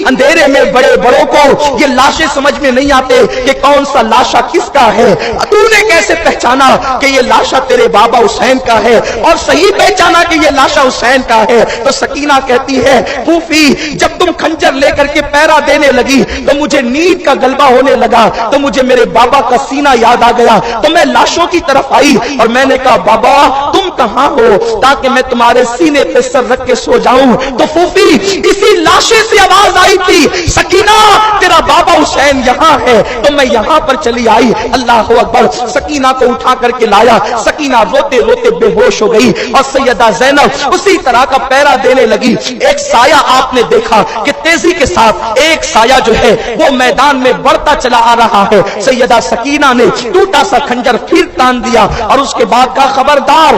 اندھیرے میں بڑے بڑوں کو یہ لاشیں سمجھ میں نہیں آتے کہ کون سا لاشا کس کا ہے، تو نے کیسے پہچانا کہ یہ لاشا تیرے بابا حسین کا ہے اور صحیح پہچانا کہ یہ لاشا حسین کا ہے؟ تو سکینہ کہتی ہے پھوپھی جب تم خنجر لے کر کے پہرا دینے لگی تو مجھے نیند کا غلبہ ہونے لگا، تو مجھے میرے بابا کا سینہ یاد آ گیا، تو میں لاشوں کی طرف آئی اور میں نے کہا بابا تم کہاں ہو تاکہ میں تمہارے سینے پہ سر رکھ کے سو جاؤں۔ تو پھوپھی اسی لاشے سے آواز آئی تھی سکینہ تیرا بابا حسین یہاں ہے، تو میں یہاں پر چلی آئی۔ اللہ اکبر، سکینہ کو اٹھا کر کے لایا، سکینہ روتے روتے بے ہوش ہو گئی اور سیدہ زینب اسی طرح کا پہرا دینے لگی۔ ایک سایہ آپ نے دیکھا کہ تیزی کے ساتھ ایک سایہ جو ہے وہ میدان میں بڑھتا چلا آ رہا ہے، سیدہ سکینہ نے ٹوٹا سا خنجر پھر تان دیا اور اس کے بعد کا خبردار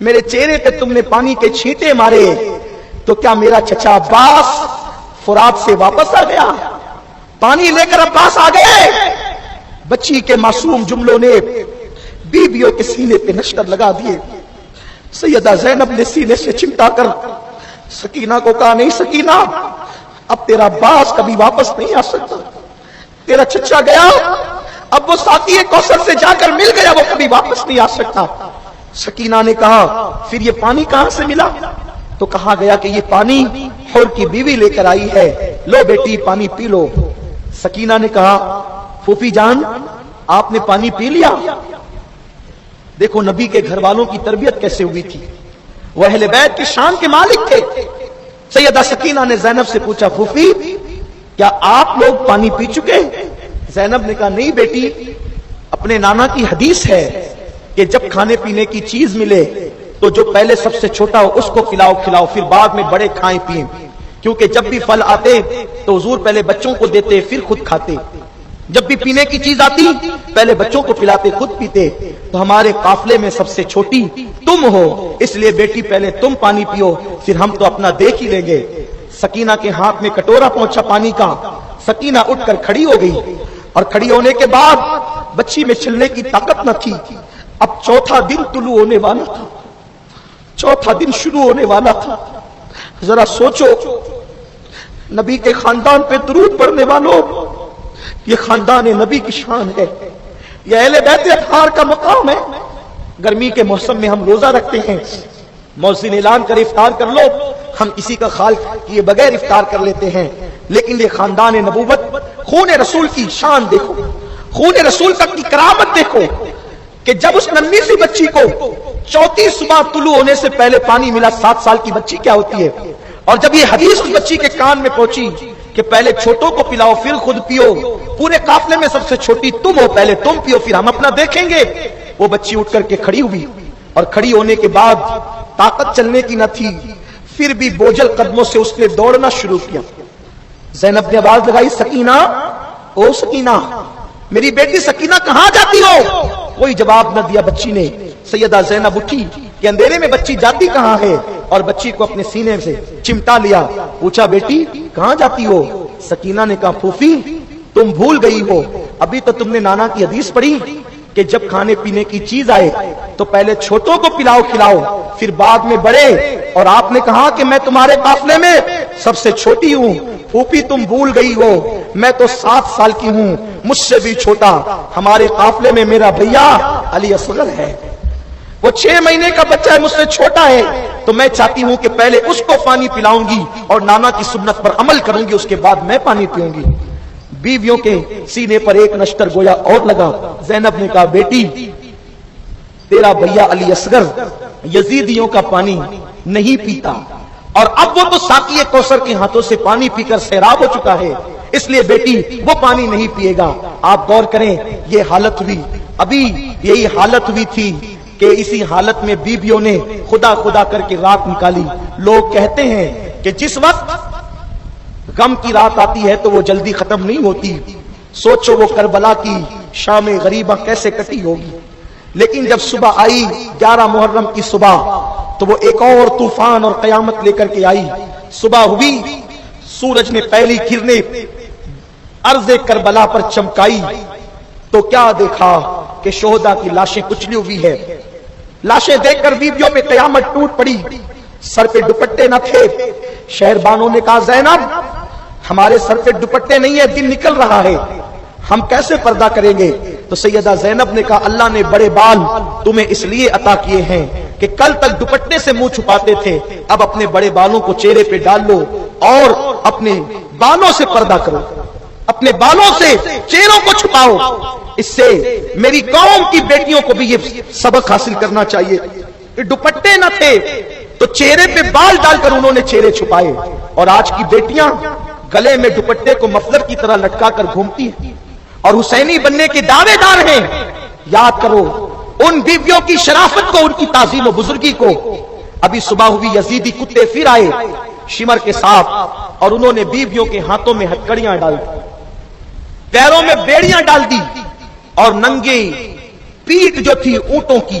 میرے چہرے پہ تم نے پانی کے چھینٹے مارے تو کیا میرا چچا عباس فرات سے واپس آ گیا؟ پانی لے کر عباس آ گئے۔ بچی کے معصوم جملوں نے بیویوں کے سینے پہ نشتر لگا دیے۔ سیدہ زینب نے سینے سے چمٹا کر سکینہ کو کہا، نہیں سکینہ، اب تیرا عباس کبھی واپس نہیں آ سکتا، تیرا چچا گیا، اب وہ ساتھی کوثر سے جا کر مل گیا، وہ کبھی واپس نہیں آ سکتا۔ سکینہ نے کہا، پھر یہ پانی کہاں سے ملا؟ تو کہا گیا کہ یہ پانی حور کی بیوی لے کر آئی ہے، لو بیٹی پانی پی لو۔ سکینہ نے کہا، پھوپھی جان آپ نے پانی پی لیا؟ دیکھو نبی کے گھر والوں کی تربیت کیسے ہوئی تھی، وہ اہل بیت کی شان کے مالک تھے۔ سیدہ سکینہ نے زینب سے پوچھا، پھوپھی کیا آپ لوگ پانی پی چکے؟ زینب نے کہا، نہیں بیٹی، اپنے نانا کی حدیث ہے کہ جب کھانے پینے کی چیز ملے تو جو پہلے سب سے چھوٹا ہو اس کو کھلاؤ، پھر بعد میں بڑے کھائیں پیئیں، کیونکہ جب بھی پھل آتے تو حضور پہلے بچوں کو دیتے پھر خود کھاتے، جب بھی پینے کی چیز آتی پہلے بچوں کو پلاتے خود پیتے، تو ہمارے قافلے میں سب سے چھوٹی تم ہو، اس لیے بیٹی پہلے تم پانی پیو، پھر ہم تو اپنا دیکھ ہی لیں گے۔ سکینہ کے ہاتھ میں کٹورا پہنچا پانی کا، سکینہ اٹھ کر کھڑی ہو گئی، اور کھڑی ہونے کے بعد بچی میں چلنے کی طاقت نہ تھی۔ اب چوتھا دن طلوع ہونے والا تھا، چوتھا دن شروع ہونے والا تھا۔ ذرا سوچو، نبی کے خاندان پہ درود پڑھنے والوں، یہ خاندان نبی کی شان ہے، یہ اہل بیت اطہار کا مقام ہے۔ گرمی کے موسم میں ہم روزہ رکھتے ہیں، مؤذن اعلان کر افطار کر لو، ہم کسی کا خیال کیے بغیر افطار کر لیتے ہیں، لیکن یہ خاندان نبوت، خون رسول کی شان دیکھو، خون رسول تک کی کرامت دیکھو کہ جب اس ننھی سی بچی کو چوتھی صبح طلوع ہونے سے پہلے پانی ملا، 7 سال کی بچی کیا ہوتی ہے، اور جب یہ حدیث اس بچی کے کان میں پہنچی کہ پہلے چھوٹوں کو پلاؤ پھر خود پیو، پورے قافلے میں سب سے چھوٹی تم ہو، پہلے تم پیو پھر ہم اپنا دیکھیں گے، وہ بچی اٹھ کر کے کھڑی ہوئی، اور کھڑی ہونے کے بعد طاقت چلنے کی نہ تھی، پھر بھی بوجھل قدموں سے اس نے دوڑنا شروع کیا۔ زینب نے آواز لگائی، سکینہ، او سکینہ، میری بیٹی سکینہ کہاں جاتی ہو؟ کوئی جواب نہ دیا بچی نے۔ سیدہ زینب اٹھی کہ اندھیرے میں بچی جاتی کہاں ہے، اور بچی کو اپنے سینے سے چمٹا لیا، پوچھا بیٹی کہاں جاتی ہو؟ سکینہ نے کہا، پھوپھی تم بھول گئی ہو، ابھی تو تم نے نانا کی حدیث پڑھی کہ جب کھانے پینے کی چیز آئے تو پہلے چھوٹوں کو پلاؤ کھلاؤ پھر بعد میں بڑے، اور آپ نے کہا کہ میں تمہارے قافلے میں سب سے چھوٹی ہوں۔ پھوپھی تم بھول گئی ہو، میں تو 7 سال کی ہوں، مجھ سے بھی چھوٹا ہمارے قافلے میں میرا بھیا علی اصغر ہے، وہ 6 مہینے کا بچہ ہے، مجھ سے چھوٹا ہے، تو میں چاہتی ہوں کہ پہلے اس کو پانی پلاؤں گی اور نانا کی سنت پر عمل کروں گی، اس کے بعد میں پانی پیوں گی۔ بیویوں کے سینے پر ایک نشتر گویا اور لگا۔ زینب نے کہا، بیٹی تیرا بھیا علی اصغر یزیدیوں کا پانی نہیں پیتا، اور اب وہ تو ساقی کوثر کے ہاتھوں سے پانی پی کر سیراب ہو چکا ہے، اس لیے بیٹی وہ پانی نہیں پیے گا۔ آپ غور کریں، یہ حالت ہوئی، ابھی یہی حالت ہوئی تھی کہ اسی حالت میں بیویوں نے خدا خدا کر کے رات نکالی۔ لوگ کہتے ہیں کہ جس وقت غم کی رات آتی ہے تو وہ جلدی ختم نہیں ہوتی، سوچو وہ کربلا کی شام غریبہ کیسے کٹی ہوگی، لیکن جب صبح آئی 11 محرم کی صبح تو وہ ایک اور طوفان اور قیامت لے کر کے آئی۔ صبح ہوئی، سورج نے پہلی کرنیں ارض کربلا پر چمکائی تو کیا دیکھا کہ شہداء کی لاشیں کچلی ہوئی ہے۔ لاشیں دیکھ کر بیویوں پہ قیامت ٹوٹ پڑی، سر پہ دوپٹے نہ تھے۔ شہربانوں نے کہا، زینب ہمارے سر پہ دوپٹے نہیں ہے، دن نکل رہا ہے، ہم کیسے پردہ کریں گے؟ تو سیدہ زینب نے کہا، اللہ نے بڑے بال تمہیں اس لیے عطا کیے ہیں کہ کل تک دوپٹے سے منہ چھپاتے تھے، اب اپنے بڑے بالوں کو چہرے پہ ڈال لو اور اپنے بالوں سے پردہ کرو، اپنے بالوں سے چہروں کو چھپاؤ۔ اس سے میری قوم کی بیٹیوں کو بھی یہ سبق حاصل کرنا چاہیے کہ دوپٹے نہ تھے تو چہرے پہ بال ڈال کر انہوں نے چہرے چھپائے، اور آج کی بیٹیاں گلے میں دوپٹے کو مفلر کی طرح لٹکا کر گھومتی ہیں اور حسینی بننے کے دعوے دار ہیں۔ یاد کرو ان بیویوں کی شرافت کو، ان کی تعظیم و بزرگی کو۔ ابھی صبح ہوئی، یزیدی کتے پھر آئے شمر کے ساتھ، اور انہوں نے بیویوں کے ہاتھوں میں ہتھکڑیاں ڈال دی، پیروں میں بیڑیاں ڈال دی، اور ننگے پیٹ جو تھی اونٹوں کی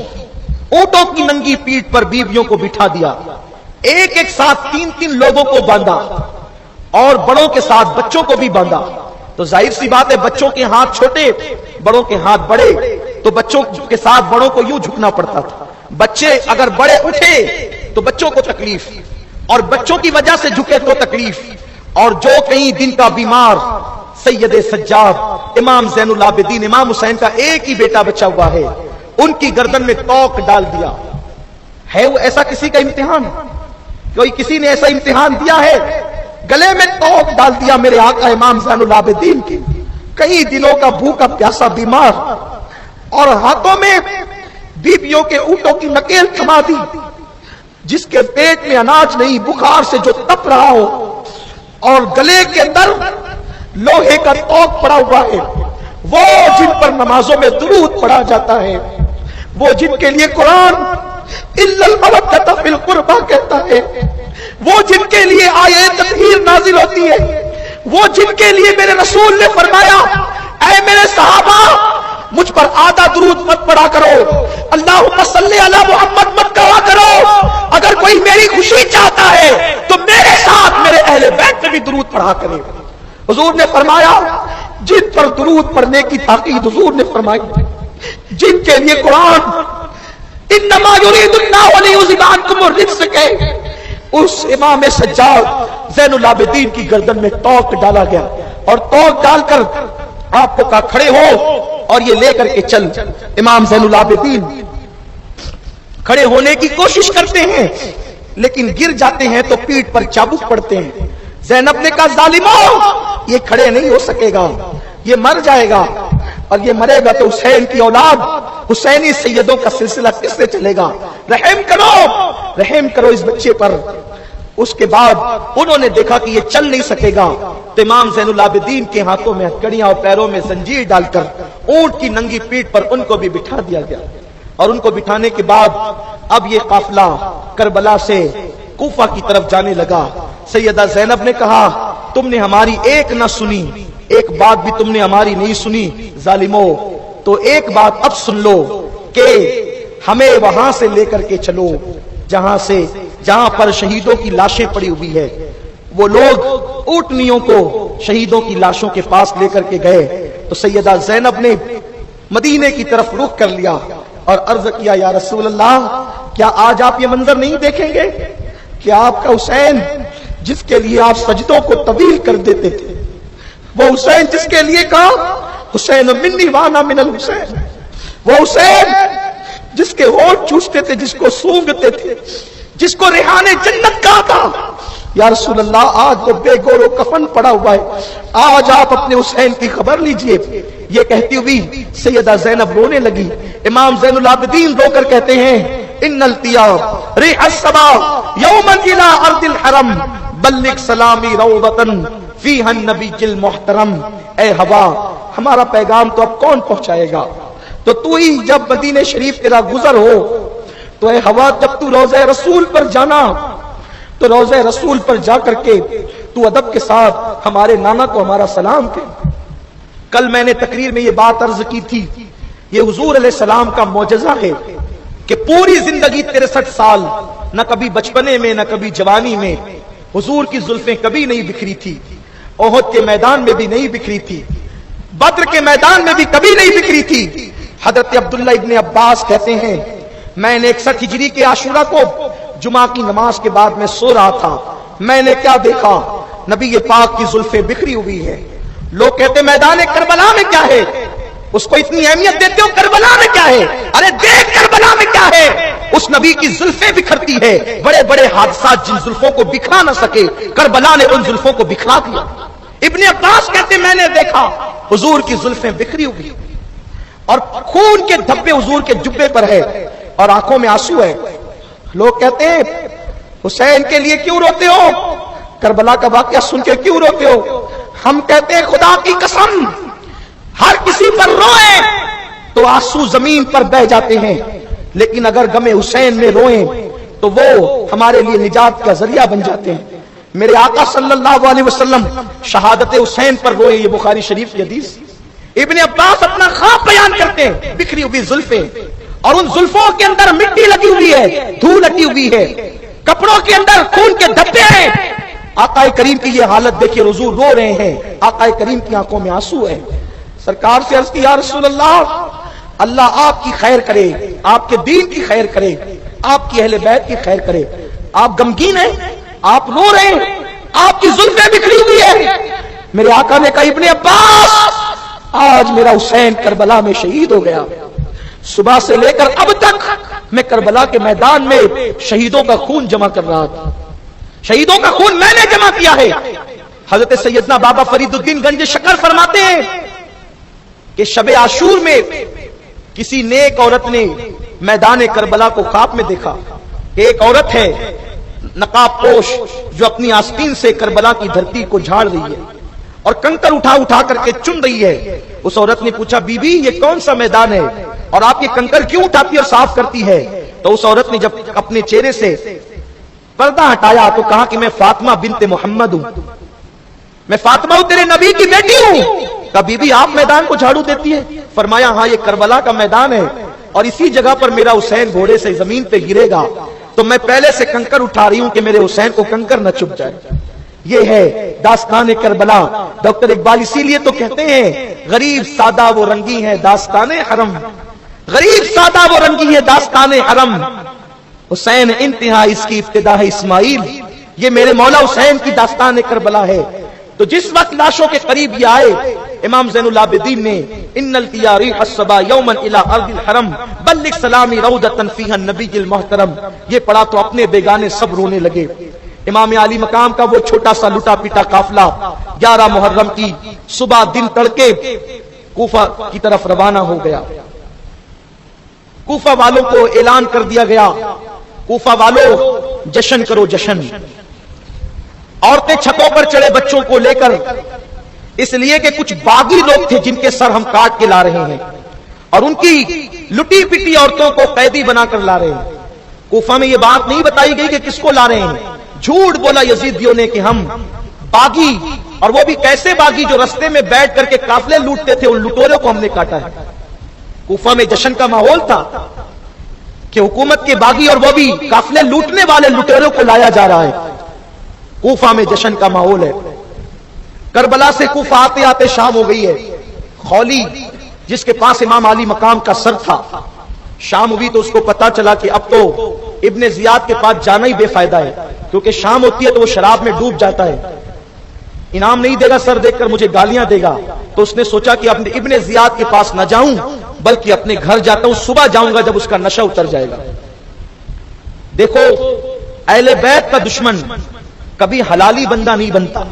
اونٹوں کی ننگی پیٹھ پر بیویوں کو بٹھا دیا، ایک ایک ساتھ 3 لوگوں کو باندھا اور بڑوں کے ساتھ بچوں کو بھی باندھا۔ تو ظاہر سی بات ہے بچوں کے ہاتھ چھوٹے بڑوں کے ہاتھ بڑے، تو بچوں کے ساتھ بڑوں کو یوں جھکنا پڑتا تھا۔ بچے اگر بڑے اٹھے تو بچوں کو تکلیف، اور بچوں کی وجہ سے جھکے تو تکلیف، اور جو کہیں دن کا بیمار سید سجاد امام زین العابدین امام حسین کا ایک ہی بیٹا بچا ہوا ہے، ان کی گردن میں توق ڈال دیا ہے۔ وہ ایسا کسی کا امتحان، کوئی کسی نے ایسا امتحان دیا ہے؟ گلے میں توق ڈال دیا میرے آقا امام زین العابدین کے، کئی دنوں کا بھوکا پیاسا بیمار، اور ہاتھوں میں بیویوں کے اونٹوں کی نکیل تھما دی، جس کے پیٹ میں اناج نہیں، بخار سے جو تپ رہا ہو، اور گلے کے اندر لوہے کا توق پڑا ہوا ہے۔ وہ جن پر نمازوں میں درود پڑھا جاتا ہے، وہ جن کے لیے قرآن الا المودۃ فی القربى کہتا ہے، وہ جن کے لیے آیت تطہیر نازل ہوتی ہے، وہ جن کے لیے میرے رسول نے فرمایا اے میرے صحابہ مجھ پر آدھا درود مت پڑھا کرو، اللہم صلی علی محمد مت کہا کرو، اگر کوئی میری خوشی چاہتا ہے تو میرے ساتھ میرے اہل بیت پہ بھی درود پڑھا کرے۔ حضور نے فرمایا جن پر درود پڑھنے کی تاکید حضور نے فرمائی، جن کے لیے قرآن انما یرید اللہ لیذھب عنکم الرجس کے، اس امام سجاد زین العابدین کی گردن میں توق ڈالا گیا، اور توق ڈال کر آپ کو کہا کھڑے ہو اور یہ لے کر کے چل۔ امام زین العابدین کھڑے ہونے کی کوشش کرتے ہیں لیکن گر جاتے ہیں تو پیٹھ پر چابک پڑتے ہیں۔ زینب نے کہا ظالموں یہ کھڑے نہیں ہو سکے گا، یہ مر جائے گا، اور یہ مرے گا تو حسین کی اولاد حسینی سیدوں کا سلسلہ کس سے چلے گا؟ رحم کرو اس بچے پر۔ اس کے بعد انہوں نے دیکھا کہ یہ چل نہیں سکے گا تو امام زین العابدین کے ہاتھوں میں ہتھکڑیاں اور پیروں میں زنجیر ڈال کر اونٹ کی ننگی پیٹھ پر ان کو بھی بٹھا دیا گیا، اور ان کو بٹھانے کے بعد اب یہ قافلہ کربلا سے کوفہ کی طرف جانے لگا۔ سیدہ زینب نے کہا تم نے ہماری ایک نہ سنی، ایک بات بھی تم نے ہماری نہیں سنی ظالمو، تو ایک بات اب سن لو کہ ہمیں وہاں سے لے کر کے چلو جہاں پر شہیدوں کی لاشیں پڑی ہوئی ہے۔ وہ لوگ اونٹنیوں کو شہیدوں کی لاشوں کے پاس لے کر کے گئے تو سیدہ زینب نے مدینے کی طرف رخ کر لیا اور عرض کیا یا رسول اللہ کیا آج آپ یہ منظر نہیں دیکھیں گے کہ آپ کا حسین جس کے لیے آپ سجدوں کو طویل کر دیتے تھے، وہ حسین جس کے لیے کہا حسین منی وانا من الحسین، وہ حسین جس کے ہونٹ چوستے تھے، جس کو سونگتے تھے، جس کو ریحان جنت کہا تھا، یا رسول اللہ آج تو بے گور و کفن پڑا ہوا ہے، آج آپ اپنے حسین کی خبر لیجئے۔ یہ کہتی ہوئی سیدہ زینب رونے لگی۔ امام زین العابدین رو کر کہتے ہیں ان التیاب ریح الصبا یوما الى ارض الحرم بلغ سلامی روضۃ فیہا النبی المحترم۔ اے ہوا ہمارا پیغام تو اب کون پہنچائے گا؟ تو ہی جب مدینہ شریف تیرا گزر ہو تو اے ہوا جب تو روضہ رسول پر جانا تو روضہ رسول پر جا کر کے تو ادب کے ساتھ ہمارے نانا کو ہمارا سلام کہ۔ کل میں نے تقریر میں یہ بات عرض کی تھی، یہ حضور علیہ السلام کا معجزہ ہے کہ پوری زندگی 63 سال نہ کبھی بچپنے میں نہ کبھی جوانی میں حضور کی زلفیں کبھی نہیں بکھری تھی، احد کے میدان میں بھی نہیں بکھری تھی، بدر کے میدان میں بھی کبھی نہیں بکھری تھی۔ حضرت عبداللہ ابن عباس کہتے ہیں میں نے 61 ہجری کے عاشورہ کو جمعہ کی نماز کے بعد میں سو رہا تھا، میں نے کیا دیکھا؟ نبی پاک کی زلفیں بکھری ہوئی ہے۔ لوگ کہتے میدان کربلا میں کیا ہے؟ اس کو اتنی اہمیت دیتے ہو، کربلا میں کیا ہے؟ ارے دیکھ کربلا میں کیا ہے؟ اس نبی کی زلفیں بکھرتی ہے، بڑے بڑے حادثات جن زلفوں کو بکھرا نہ سکے کربلا نے ان زلفوں کو بکھرا دیا۔ ابن عباس کہتے میں نے دیکھا حضور کی زلفیں بکھری ہوئی اور خون کے دھبے حضور کے جبے پر ہے اور آنکھوں میں آنسو ہے۔ لوگ کہتے ہیں حسین کے لیے کیوں روتے ہو؟ کربلا کا واقعہ سن کے کیوں روتے ہو؟ ہم کہتے ہیں خدا کی قسم ہر کسی پر روئیں تو آنسو زمین پر بہ جاتے ہیں، لیکن اگر غم حسین میں روئیں تو وہ ہمارے لیے نجات کا ذریعہ بن جاتے ہیں۔ میرے آقا صلی اللہ علیہ وسلم شہادت حسین پر روئے، یہ بخاری شریف کی حدیث۔ ابن عباس اپنا خواب بیان کرتے ہیں، بکھری ہوئی زلفیں اور ان زلفوں کے اندر مٹی لگی ہوئی ہے، دھول لگی ہوئی ہے، کپڑوں کے اندر خون کے دھبے ہیں. آقا کریم کی یہ حالت دیکھیے، حضور رو رہے ہیں، آقا کریم کی آنکھوں میں آنسو ہے. سرکار سے عرض کی یا رسول اللہ، اللہ آپ کی خیر کرے، آپ کے دین کی خیر کرے، آپ کی اہل بیت کی خیر کرے. آپ غمگین ہیں، آپ رو رہے ہیں، آپ کی زلفیں بکھری ہوئی ہے. میرے آقا نے کہا ابن عباس، آج میرا حسین کربلا میں شہید ہو گیا. صبح سے لے کر اب تک میں کربلا کے میدان میں شہیدوں کا خون جمع کر رہا تھا، شہیدوں کا خون میں نے جمع کیا ہے. حضرت سیدنا بابا فرید الدین گنج شکر فرماتے ہیں کہ شب عاشور میں کسی نیک عورت نے میدان کربلا کو خواب میں دیکھا کہ ایک عورت ہے نقاب پوش جو اپنی آستین سے کربلا کی دھرتی کو جھاڑ رہی ہے اور کنکر اٹھا اٹھا کر کے چن رہی ہے. اس عورت نے پوچھا بی بی یہ کون سا میدان ہے اور آپ یہ کنکر کیوں اٹھاتی اور صاف کرتی ہے؟ تو اس عورت نے جب اپنے چہرے سے پردہ ہٹایا تو کہا کہ میں فاطمہ بنت محمد ہوں، میں فاطمہ ہوں، تیرے نبی کی بیٹی ہوں. کہا بی بی آپ میدان کو جھاڑو دیتی ہے؟ فرمایا ہاں یہ کربلا کا میدان ہے اور اسی جگہ پر میرا حسین گھوڑے سے زمین پہ گرے گا تو میں پہلے سے کنکر اٹھا رہی ہوں کہ میرے حسین کو کنکر نہ چپ جائے. یہ ہے داستان کربلا. ڈاکٹر اقبال اسی لیے تو کہتے ہیں غریب سادہ وہ رنگی ہے داستان حرم، غریب سادہ وہ رنگی ہے داستان حرم، حسین انتہا اس کی ابتدا ہے اسماعیل. یہ میرے مولا حسین کی داستان کربلا ہے. تو جس وقت لاشوں کے قریب یہ آئے، امام زین العابدین نے ان القیا ریح الصبا یوما الی ارض الحرم بلغ سلامی روضۃ فیہا النبی المحترم. یہ پڑھا تو اپنے بیگانے سب رونے لگے. امام علی مقام کا وہ چھوٹا سا لٹا پیٹا قافلہ 11 محرم کی صبح دن تڑکے کوفہ کی طرف روانہ ہو گیا. کوفہ والوں کو اعلان کر دیا گیا، کوفہ والوں جشن کرو جشن. عورتیں چھتوں پر چڑھے بچوں کو لے کر، اس لیے کہ کچھ باغی لوگ تھے جن کے سر ہم کاٹ کے لا رہے ہیں اور ان کی لٹی پٹی عورتوں کو قیدی بنا کر لا رہے ہیں. کوفہ میں یہ بات نہیں بتائی گئی کہ کس کو لا رہے ہیں. جھوٹ بولا یزیدیوں نے کہ ہم باغی، اور وہ بھی کیسے باغی جو رستے میں بیٹھ کر کے قافلے لوٹتے تھے، ان لٹوروں کو ہم نے کاٹا ہے. کوفہ میں جشن کا ماحول تھا کہ حکومت کے باغی اور وہ بھی قافلے لوٹنے والے لٹوروں کو لایا جا رہا ہے. کوفہ میں جشن کا ماحول ہے. کربلا سے کوفہ آتے آتے شام ہو گئی ہے. خولی جس کے پاس امام علی مقام کا سر تھا، شام ہوئی تو اس کو پتا چلا کہ اب تو ابن زیاد کے پاس جانا ہی بے فائدہ ہے، کیونکہ شام ہوتی ہے تو وہ شراب میں ڈوب جاتا ہے، انعام نہیں دے گا، سر دیکھ کر مجھے گالیاں دے گا. تو اس نے سوچا کہ اپنے ابن زیاد کے پاس نہ جاؤں بلکہ اپنے گھر جاتا ہوں، صبح جاؤں گا جب اس کا نشہ اتر جائے گا. دیکھو اہل بیت کا دشمن کبھی حلالی بندہ نہیں بنتا.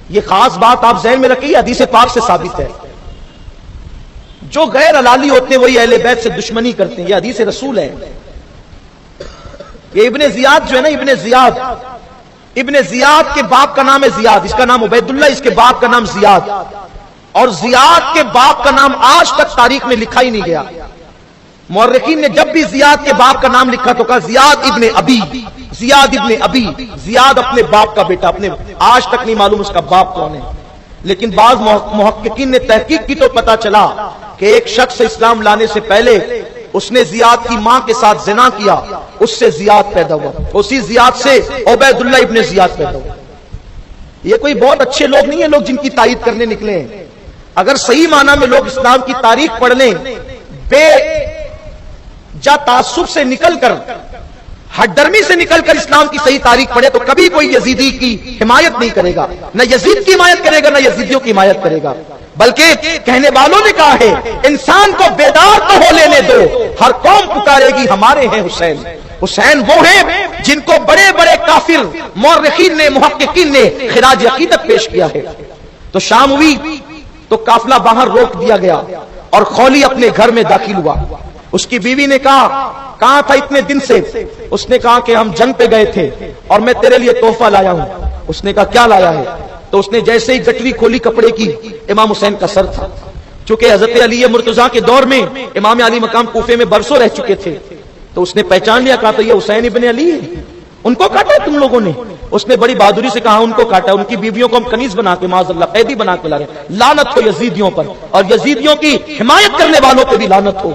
یہ خاص بات آپ ذہن میں رکھیے، حدیث پاک سے ثابت ہے. جو غیر حلالی ہوتے ہیں وہی اہل بیت سے دشمنی کرتے ہیں، یہ حدیث رسول ہے. یہ ابن زیاد جو ہے نا، ابن زیاد کے باپ کا نام ہے زیاد، اس کا نام عبید اللہ، اس کے باپ کا نام زیاد. اور زیاد کے باپ کا نام آج تک تاریخ میں لکھا ہی نہیں گیا. مورخین نے جب بھی زیاد کے باپ کا نام لکھا تو کہا زیاد ابن ابی، زیاد ابن ابی، زیاد اپنے باپ کا بیٹا. اپنے آج تک نہیں معلوم اس کا باپ کون ہے. لیکن بعض محققین نے تحقیق کی تو پتا چلا کہ ایک شخص اسلام لانے سے پہلے اس نے زیاد کی ماں کے ساتھ زنا کیا، اس سے زیاد پیدا ہوا، اسی زیاد سے عبید اللہ ابن زیاد پیدا ہوا. یہ کوئی بہت اچھے لوگ نہیں ہیں لوگ جن کی تائید کرنے نکلے ہیں. اگر صحیح معنی میں لوگ اسلام کی تاریخ پڑھ لیں، بے جا تعصب سے نکل کر، ہٹ درمی سے نکل کر اسلام کی صحیح تاریخ پڑھے تو کبھی کوئی یزیدی کی حمایت نہیں کرے گا، نہ یزید کی حمایت کرے گا نہ یزیدیوں کی حمایت کرے گا. بلکہ کہنے والوں نے کہا ہے انسان کو بیدار تو ہو لینے دو، ہر قوم پکارے گی ہمارے ہیں حسین. حسین وہ ہیں جن کو بڑے بڑے کافر مورخین نے، محققین نے خراج عقیدت پیش کیا ہے. تو شام ہوئی تو قافلہ باہر روک دیا گیا اور خولی اپنے گھر میں داخل ہوا. اس کی بیوی نے کہا کہاں تھا اتنے دن سے؟ اس نے کہا کہ ہم جنگ پہ گئے تھے اور میں تیرے لیے تحفہ لایا ہوں. اس نے کہا کیا لایا ہے؟ تو اس نے جیسے ہی گٹری کھولی کپڑے کی، امام حسین کا سر تھا. چونکہ حضرت علی مرتضیٰ کے دور میں امام علی مقام کوفے میں برسوں رہ چکے تھے تو اس نے پہچان لیا، کہا تو یہ حسین ابن علی ہے، ان کو کاٹا تم لوگوں نے. اس نے بڑی بہادری سے کہا ان کو کاٹا، ان کی بیویوں کو ہم کنیز بنا کے معاذ اللہ قیدی بنا کے لا رہے ہیں. لعنت ہو یزیدیوں پر اور یزیدیوں کی حمایت کرنے والوں پہ بھی لعنت ہو.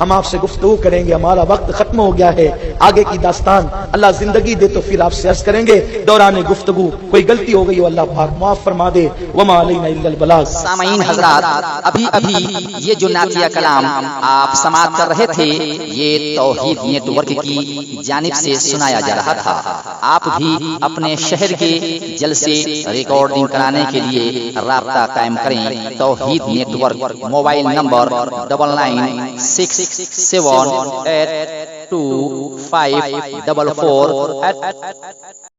ہم آپ سے گفتگو کریں گے. ہمارا وقت ختم ہو گیا ہے. آگے کی داستان اللہ زندگی دے تو پھر آپ سے عرض کریں گے. دوران گفتگو کوئی غلطی ہو گئی ہو اللہ پاک معاف فرما دے. وما علینا الا البلاغ. سامعین حضرات، ابھی یہ جو نعتیہ کلام آپ سماعت کر رہے تھے یہ توحید نیٹ ورک کی جانب سے سنایا جا رہا تھا. آپ بھی اپنے شہر کے جلسے ریکارڈنگ کرانے کے لیے رابطہ قائم کریں. توحید نیٹ ورک، موبائل نمبر 9967825444.